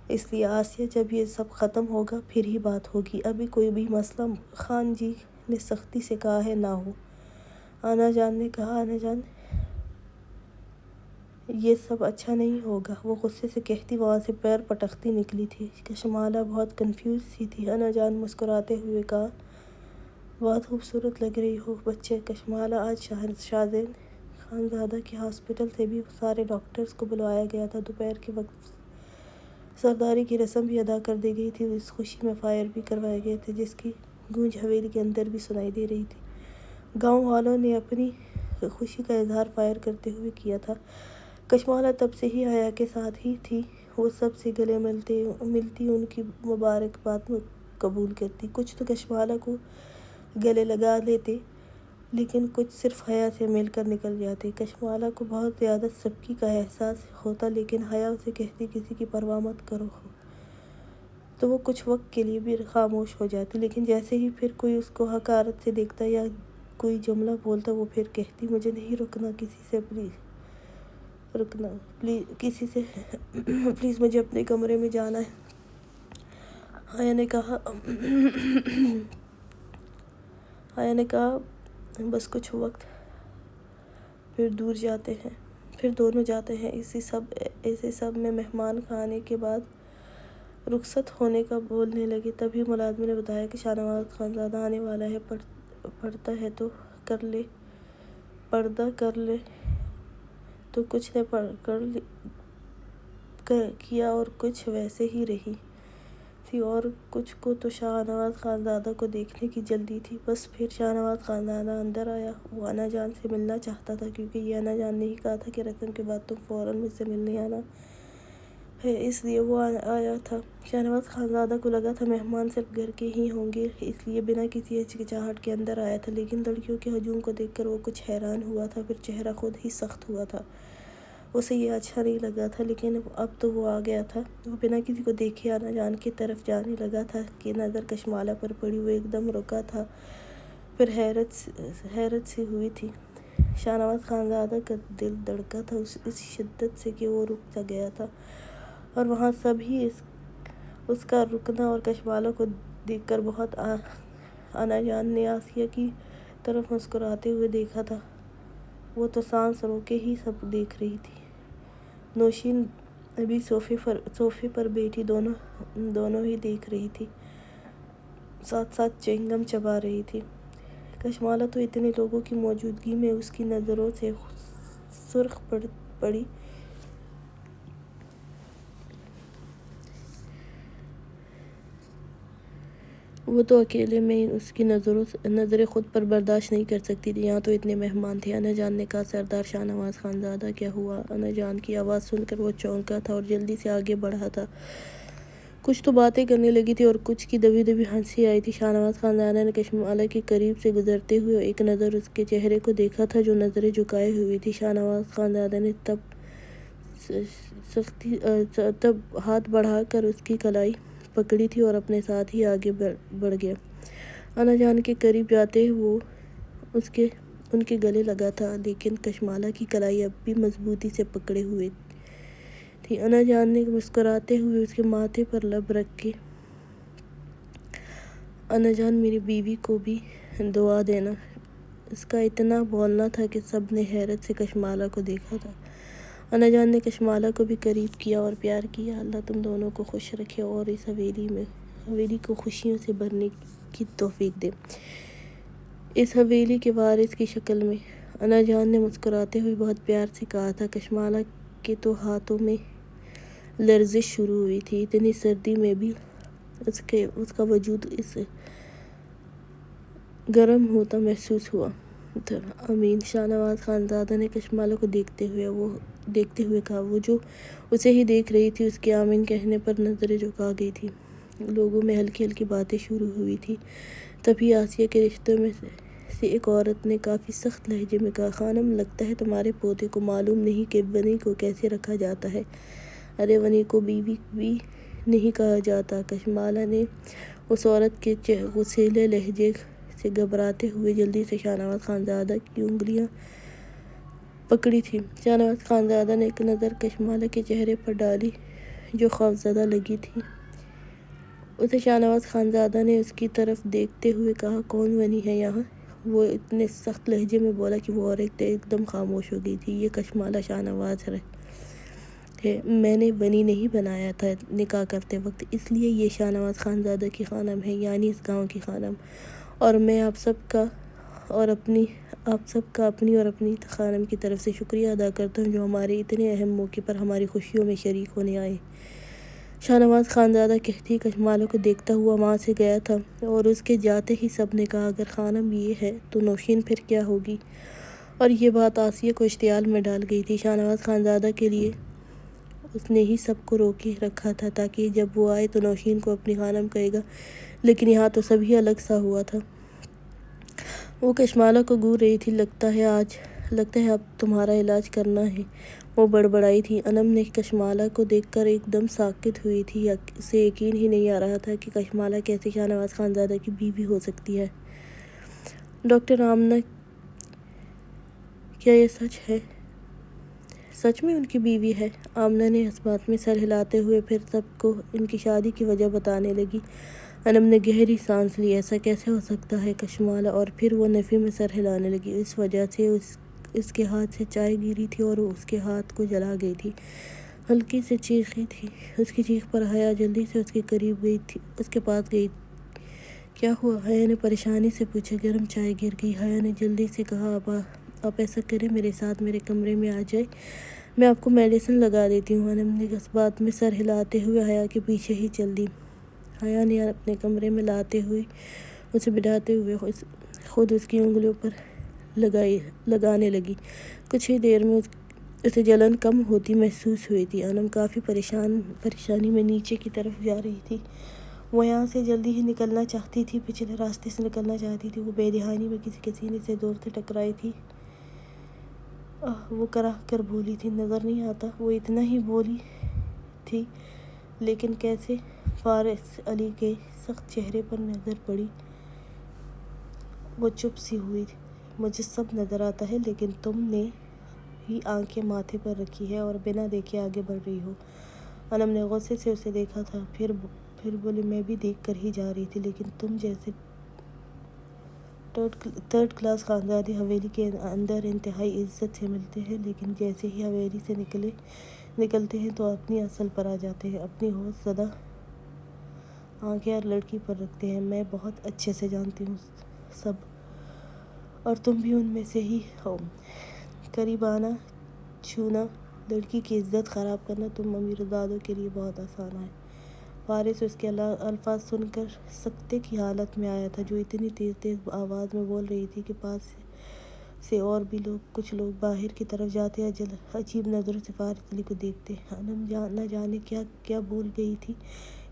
اس لیے آسیہ جب یہ سب ختم ہوگا پھر ہی بات ہوگی، ابھی کوئی بھی مسئلہ خان جی نے سختی سے کہا ہے نہ ہو۔ انا جان نے کہا، انا جان، یہ سب اچھا نہیں ہوگا، وہ غصے سے کہتی وہاں سے پیر پٹکتی نکلی تھی۔ کشمالہ بہت کنفیوز سی تھی۔ انا جان مسکراتے ہوئے کہا، بہت خوبصورت لگ رہی ہو بچے۔ کشمالہ آج شاہزین خانزادہ کے ہاسپٹل سے بھی سارے ڈاکٹرز کو بلوایا گیا تھا۔ دوپہر کے وقت سرداری کی رسم بھی ادا کر دی گئی تھی۔ اس خوشی میں فائر بھی کروائے گئے تھے جس کی گونج حویلی کے اندر بھی سنائی دے رہی تھی۔ گاؤں والوں نے اپنی خوشی کا اظہار فائر کرتے ہوئے کیا تھا۔ کشمالہ تب سے ہی حیا کے ساتھ ہی تھی۔ وہ سب سے گلے ملتی، ان کی مبارکباد قبول کرتی۔ کچھ تو کشمالہ کو گلے لگا لیتے لیکن کچھ صرف حیا سے مل کر نکل جاتے۔ کشمالہ کو بہت زیادہ سبکی کا احساس ہوتا لیکن حیا اسے کہتی کسی کی پرواہ مت کرو تو وہ کچھ وقت کے لیے بھی خاموش ہو جاتی، لیکن جیسے ہی پھر کوئی اس کو حقارت سے دیکھتا یا کوئی جملہ بولتا وہ پھر کہتی مجھے نہیں رکنا کسی سے، پلیز مجھے اپنے کمرے میں جانا ہے۔ حیا نے کہا بس کچھ وقت پھر دونوں جاتے ہیں۔ اسی سب میں مہمان کھانے کے بعد رخصت ہونے کا بولنے لگے، تبھی ملازم نے بتایا کہ شاہنواز خانزادہ آنے والا ہے، پڑھتا ہے تو پردہ کر لے۔ تو کچھ نے کیا اور کچھ ویسے ہی رہی تھی اور کچھ کو تو شاہنواز خانزادہ کو دیکھنے کی جلدی تھی۔ بس پھر شاہنواز خانزادہ اندر آیا۔ وہ انا جان سے ملنا چاہتا تھا کیونکہ یہ انا جان نے ہی کہا تھا کہ رسم کے بعد تم فوراً مجھ سے ملنے آنا ہے، اس لیے وہ آیا تھا۔ شاہنواز خانزادہ کو لگا تھا مہمان صرف گھر کے ہی ہوں گے، اس لیے بنا کسی ہچکچاہٹ کے اندر آیا تھا، لیکن لڑکیوں کے ہجوم کو دیکھ کر وہ کچھ حیران ہوا تھا، پھر چہرہ خود ہی سخت ہوا تھا۔ اسے یہ اچھا نہیں لگا تھا لیکن اب تو وہ آ گیا تھا۔ وہ بنا کسی کو دیکھے انا جان کی طرف جانے لگا تھا کہ نظر کشمالہ پر پڑی۔ وہ ایک دم رکا تھا، پھر حیرت سی ہوئی تھی۔ شاہنواز خانزادہ کا دل دھڑکا تھا اس شدت سے کہ وہ رک سا گیا تھا، اور وہاں سبھی اس کا رکنا اور کشمالہ کو دیکھ کر بہت انا جان نے آسیہ کی طرف مسکراتے ہوئے دیکھا تھا، وہ تو سانس روکے ہی سب دیکھ رہی تھی۔ نوشین ابھی صوفے پر بیٹھی دونوں ہی دیکھ رہی تھی، ساتھ ساتھ چیونگم چبا رہی تھی۔ کشمالہ تو اتنے لوگوں کی موجودگی میں اس کی نظروں سے سرخ پڑی۔ وہ تو اکیلے میں اس کی نظریں خود پر برداشت نہیں کر سکتی تھی، یہاں تو اتنے مہمان تھے۔ انا جان نے کہا سردار شاہنواز خانزادہ کیا ہوا؟ انا جان کی آواز سن کر وہ چونکا تھا اور جلدی سے آگے بڑھا تھا۔ کچھ تو باتیں کرنے لگی تھی اور کچھ کی دبی دبی ہنسی آئی تھی۔ شاہنواز خانزادہ نے کشمالہ کے قریب سے گزرتے ہوئے ایک نظر اس کے چہرے کو دیکھا تھا جو نظریں جھکائے ہوئی تھی۔ شاہنواز خانزادہ نے تب ہاتھ بڑھا کر اس کی کلائی پکڑی تھی اور اپنے ساتھ ہی آگے بڑھ گیا۔ انا جان کے قریب جاتے وہ ان کے گلے لگا تھا، لیکن کشمالہ کی کلائی اب بھی مضبوطی سے پکڑے ہوئے تھی۔ انا جان نے مسکراتے ہوئے اس کے ماتھے پر لب رکھ کے انا جان میری بیوی کو بھی دعا دینا۔ اس کا اتنا بولنا تھا کہ سب نے حیرت سے کشمالہ کو دیکھا تھا۔ انا جان نے کشمالہ کو بھی قریب کیا اور پیار کیا۔ اللہ تم دونوں کو خوش رکھے اور اس حویلی کو خوشیوں سے بھرنے کی توفیق دے۔ اس حویلی کے وارث کی شکل میں انا جان نے مسکراتے ہوئے بہت پیار سے کہا تھا۔ کشمالہ کے تو ہاتھوں میں لرزش شروع ہوئی تھی، اتنی سردی میں بھی اس کا وجود اس گرم ہوتا محسوس ہوا تھا۔ آمین، شاہنواز خانزادہ نے کشمالہ کو دیکھتے ہوئے کہا۔ وہ جو اسے ہی دیکھ رہی تھی، اس کے آمین کہنے پر نظریں جھکا گئی تھی۔ لوگوں میں ہلکی ہلکی باتیں شروع ہوئی تھیں، تبھی آسیہ کے رشتوں میں سے ایک عورت نے کافی سخت لہجے میں کہا خانم لگتا ہے تمہارے پوتے کو معلوم نہیں کہ ونی کو کیسے رکھا جاتا ہے۔ ارے ونی کو بیوی بھی نہیں کہا جاتا۔ کشمالہ نے اس عورت کے غصیلے لہجے سے گھبراتے ہوئے جلدی سے شاہنواز خانزادہ کی انگلیاں پکڑی تھیں۔ شاہنواز خانزادہ نے ایک نظر کشمالہ کے چہرے پر ڈالی جو خوفزدہ لگی تھی۔ اسے شاہنواز خانزادہ نے اس کی طرف دیکھتے ہوئے کہا کون ونی ہے یہاں؟ وہ اتنے سخت لہجے میں بولا کہ وہ عورت ایک دم خاموش ہو گئی تھی۔ یہ کشمالہ شاہنواز ہے، میں نے ونی نہیں بنایا تھا نکاح کرتے وقت، اس لیے یہ شاہنواز خانزادہ کی خانم ہے، یعنی اس گاؤں کی خانم، اور میں آپ سب کا اور آپ سب کا اپنی اور اپنی خانم کی طرف سے شکریہ ادا کرتا ہوں جو ہمارے اتنے اہم موقع پر ہماری خوشیوں میں شریک ہونے آئے۔ شاہنواز خانزادہ کہتی کشمالہ کو دیکھتا ہوا وہاں سے گیا تھا اور اس کے جاتے ہی سب نے کہا اگر خانم یہ ہے تو نوشین پھر کیا ہوگی، اور یہ بات آسیہ کو اشتعال میں ڈال گئی تھی۔ شاہنواز خانزادہ کے لیے اس نے ہی سب کو روکے رکھا تھا تاکہ جب وہ آئے تو نوشین کو اپنی خانم کہے گا، لیکن یہاں تو سبھی الگ سا ہوا تھا۔ وہ کشمالہ کو گور رہی تھی، لگتا ہے اب تمہارا علاج کرنا ہے، وہ بڑبڑائی تھی۔ انم نے کشمالہ کو دیکھ کر ایک دم ساکت ہوئی تھی، اسے یقین ہی نہیں آ رہا تھا کہ کشمالہ کیسے شاہنواز خانزادہ کی بیوی ہو سکتی ہے۔ ڈاکٹر آمنہ، کیا یہ سچ ہے؟ سچ میں ان کی بیوی ہے؟ آمنہ نے اس بات میں سر ہلاتے ہوئے پھر سب کو ان کی شادی کی وجہ بتانے لگی۔ انم نے گہری سانس لی، ایسا کیسے ہو سکتا ہے کشمالہ، اور پھر وہ نفی میں سر ہلانے لگی۔ اس وجہ سے اس کے ہاتھ سے چائے گری تھی اور اس کے ہاتھ کو جلا گئی تھی۔ ہلکی سی چیخی تھی۔ اس کی چیخ پر حیا جلدی سے اس کے پاس گئی۔ کیا ہوا؟ حیا نے پریشانی سے پوچھا۔ گرم چائے گر گئی، حیا نے جلدی سے کہا۔ آپ ایسا کریں، میرے ساتھ میرے کمرے میں آ جائیں، میں آپ کو میڈیسن لگا دیتی ہوں۔ انم نے اس بات میں سر ہلاتے ہوئے حیا کے پیچھے ہی چل دی۔ حیا نے اپنے کمرے میں لاتے ہوئے اسے بٹھاتے ہوئے خود اس کی انگلیوں پر لگانے لگی۔ کچھ ہی دیر میں اسے جلن کم ہوتی محسوس ہوئی تھی۔ انم کافی پریشانی میں نیچے کی طرف جا رہی تھی۔ وہ یہاں سے جلدی ہی نکلنا چاہتی تھی، پچھلے راستے سے نکلنا چاہتی تھی۔ وہ بے دہانی میں کسی کے سینے سے زور سے ٹکرائی تھی۔ وہ کراہ کر بولی تھی، نظر نہیں آتا؟ وہ اتنا ہی بولی تھی، لیکن کیسے؟ فارس علی کے سخت چہرے پر نظر پڑی۔ وہ چپ سی ہوئی۔ مجھے سب نظر آتا ہے، لیکن تم نے ہی آنکھیں ماتھے پر رکھی ہیں اور بنا دیکھے آگے بڑھ رہی ہو۔ انم نے غصے سے اسے دیکھا تھا، پھر بولی، میں بھی دیکھ کر ہی جا رہی تھی، لیکن تم جیسے تھرڈ کلاس خانزادے حویلی کے اندر انتہائی عزت سے ملتے ہیں، لیکن جیسے ہی حویلی سے نکلتے ہیں تو اپنی اصل پر آ جاتے ہیں، اپنی ہوش زدہ آنکھیں ہر لڑکی پر رکھتے ہیں۔ میں بہت اچھے سے جانتی ہوں سب، اور تم بھی ان میں سے ہی ہو۔ قریب آنا، چھونا، لڑکی کی عزت خراب کرنا تم امیرزادوں کے لیے بہت آسان ہے۔ فارس اس کے الفاظ سن کر سکتے کی حالت میں آیا تھا، جو اتنی تیز آواز میں بول رہی تھی کہ پاس سے اور بھی کچھ لوگ باہر کی طرف جاتے عجیب نظروں سے فارس علی کو دیکھتے۔ انم نہ جانے کیا بول گئی تھی،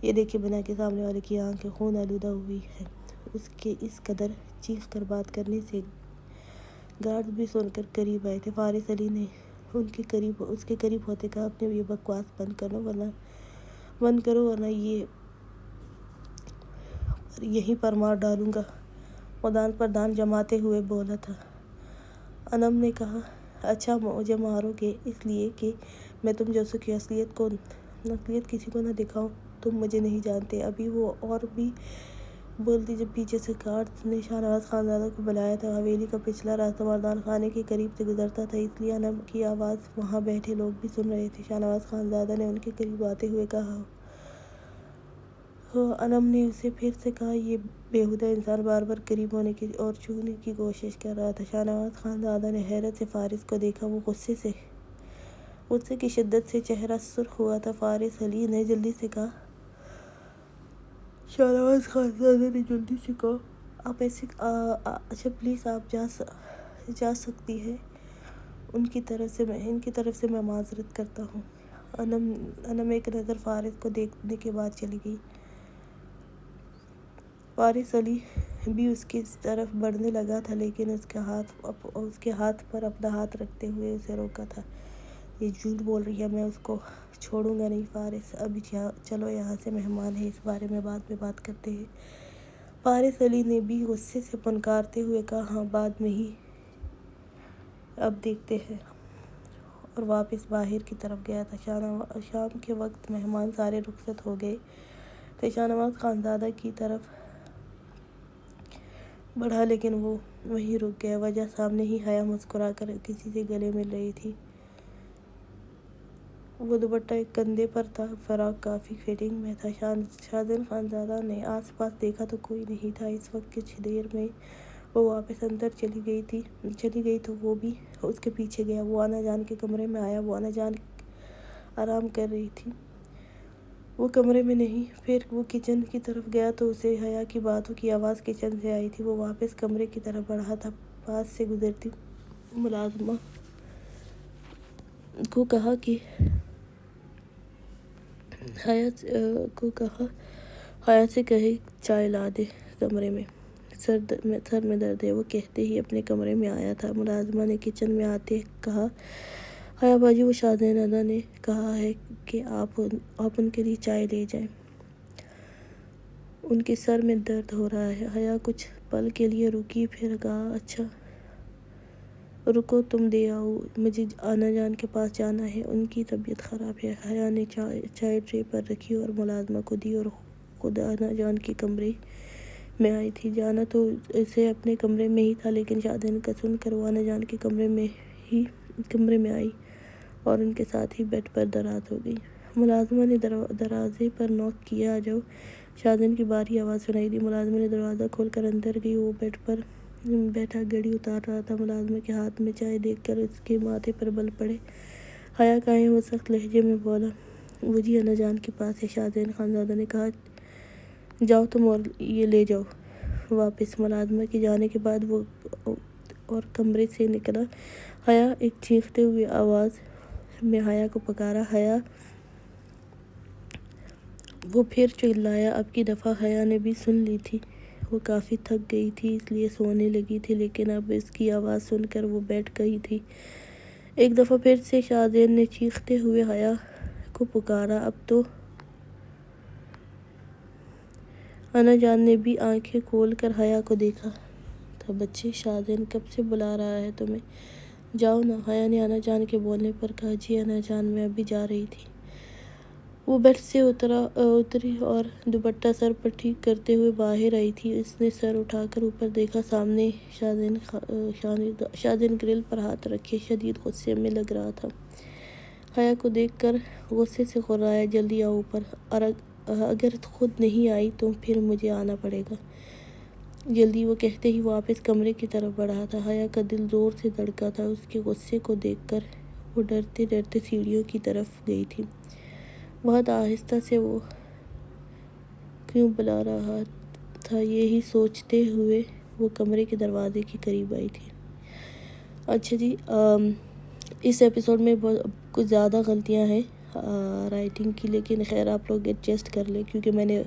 یہ دیکھے بنا کہ سامنے والے کی آنکھیں خون آلودہ ہوئی ہیں۔ اس کے اس قدر چیخ کر بات کرنے سے گارڈز بھی سن کر قریب آئے تھے۔ فارس علی نے اس کے قریب ہوتے کہا، اپنے یہ بکواس بند کرو ورنہ یہیں پر مار ڈالوں گا۔ وہ دان پر دان جماتے ہوئے بولا تھا۔ انم نے کہا، اچھا مجھے مارو گے اس لیے کہ میں تم جیسوں کی اصلیت کسی کو نہ دکھاؤں؟ تم مجھے نہیں جانتے۔ ابھی وہ اور بھی بولتی جب پیچھے سے گارڈز نے شاہنواز خانزادہ کو بلایا تھا۔ حویلی کا پچھلا راستہ مردان خانے کے قریب سے گزرتا تھا، اس لیے انم کی آواز وہاں بیٹھے لوگ بھی سن رہے تھے۔ شاہنواز خانزادہ نے ان کے قریب آتے ہوئے کہا، انم نے اسے پھر سے کہا، یہ بیہودہ انسان بار بار قریب ہونے کی اور چھونے کی کوشش کر رہا تھا۔ شاہنواز خانزادہ نے حیرت سے فارس کو دیکھا، وہ غصے کی شدت سے چہرہ سرخ ہوا تھا۔ فارس علی نے جلدی سے کہا، شاہنواز خانزادہ نے جلدی سے کہا، اچھا پلیز آپ جا سکتی ہیں، ان کی طرف سے میں معذرت کرتا ہوں۔ انم ایک نظر فارس کو دیکھنے کے بعد چلی گئی۔ فارس علی بھی اس کی طرف بڑھنے لگا تھا، لیکن اس کے ہاتھ پر اپنا ہاتھ رکھتے ہوئے اسے روکا تھا۔ یہ جھوٹ بول رہی ہے، میں اس کو چھوڑوں گا نہیں۔ فارس، ابھی چلو یہاں سے، مہمان ہیں، اس بارے میں بعد میں بات کرتے ہیں۔ فارس علی نے بھی غصے سے پنکارتے ہوئے کہا، ہاں بعد میں ہی، اب دیکھتے ہیں، اور واپس باہر کی طرف گیا تھا۔ شام کے وقت مہمان سارے رخصت ہو گئے تھے۔ شاہنواز خانزادہ کی طرف بڑھا، لیکن وہ وہیں رک گیا۔ وجہ سامنے ہی، حیا مسکرا کر کسی سے گلے مل رہی تھی۔ وہ دوپٹہ ایک کندھے پر تھا، فراق کافی فٹنگ میں تھا۔ شاہزن خانزادہ نے آس پاس دیکھا تو کوئی نہیں تھا۔ اس وقت کچھ دیر میں وہ واپس اندر چلی گئی تو وہ بھی اس کے پیچھے گیا۔ وہ انا جان کے کمرے میں آیا۔ وہ انا جان آرام کر رہی تھی، وہ کمرے میں نہیں۔ پھر وہ کچن کی طرف گیا تو اسے حیا کی باتوں کی آواز کچن سے آئی تھی۔ وہ واپس کمرے کی طرف بڑھا تھا۔ پاس سے گزرتی ملازمہ کو کہا حیا سے کہے چائے لا دے، کمرے میں سر میں درد ہے۔ وہ کہتے ہی اپنے کمرے میں آیا تھا۔ ملازمہ نے کچن میں آتے کہا، حیا باجی، وہ شادین ادا نے کہا ہے کہ آپ ان کے لیے چائے لے جائیں، ان کے سر میں درد ہو رہا ہے۔ حیا کچھ پل کے لیے رکی، پھر کہا، اچھا رکو، تم دے آؤ، مجھے انا جان کے پاس جانا ہے، ان کی طبیعت خراب ہے۔ حیا نے چائے ٹرے پر رکھی اور ملازمہ کو دی اور خود انا جان کے کمرے میں آئی تھی۔ جانا تو اسے اپنے کمرے میں ہی تھا، لیکن شادین کا سن کر وہ انا جان کے کمرے میں آئی اور ان کے ساتھ ہی بیڈ پر درار ہو گئی۔ ملازمہ نے دروازے پر نوک کیا، آ جاؤ۔ شادین کی بھاری آواز سنائی دی۔ ملازمہ نے دروازہ کھول کر اندر گئی۔ وہ بیڈ پر بیٹھا گھڑی اتار رہا تھا۔ ملازمہ کے ہاتھ میں چائے دیکھ کر اس کے ماتھے پر بل پڑے۔ حیا کہاں ہے؟ وہ سخت لہجے میں بولا۔ وہ جی انا جان کے پاس ہے، شادین خانزادہ نے کہا۔ جاؤ تم اور یہ لے جاؤ واپس۔ ملازمہ کے جانے کے بعد وہ اور کمرے سے نکلا۔ حیا، ایک چیختے ہوئے آواز میں حیا کو پکارا، حیا! وہ پھر چلایا۔ اب کی دفعہ حیا نے بھی سن لی تھی۔ وہ کافی تھک گئی تھی، اس لیے سونے لگی تھی، لیکن اب اس کی آواز سن کر وہ بیٹھ گئی تھی۔ ایک دفعہ پھر سے شادین نے چیختے ہوئے حیا کو پکارا۔ اب تو انا جان نے بھی آنکھیں کھول کر حیا کو دیکھا تھا۔ بچے، شادین کب سے بلا رہا ہے تمہیں، جاؤ نا، حیا نے انا جان کے بولنے پر کہا۔ جی انا جان، میں ابھی جا رہی تھی۔ وہ بیڈ سے اتری اور دوپٹہ سر پر ٹھیک کرتے ہوئے باہر آئی تھی۔ اس نے سر اٹھا کر اوپر دیکھا، سامنے شادین گرل پر ہاتھ رکھے شدید غصے میں لگ رہا تھا۔ حیا کو دیکھ کر غصے سے کھرکھرایا، جلدی آؤ اوپر، اور اگر خود نہیں آئی تو پھر مجھے آنا پڑے گا، جلدی۔ وہ کہتے ہی واپس کمرے کی طرف بڑھا تھا۔ حیا کا دل زور سے دھڑکا تھا۔ اس کے غصے کو دیکھ کر وہ ڈرتے ڈرتے سیڑھیوں کی طرف گئی تھی۔ بہت آہستہ سے وہ کیوں بلا رہا تھا، یہی سوچتے ہوئے وہ کمرے کے دروازے کے قریب آئی تھی۔ اچھا جی، اس ایپیسوڈ میں کچھ زیادہ غلطیاں ہیں رائٹنگ کی، لیکن خیر آپ لوگ ایڈجسٹ کر لیں، کیونکہ میں نے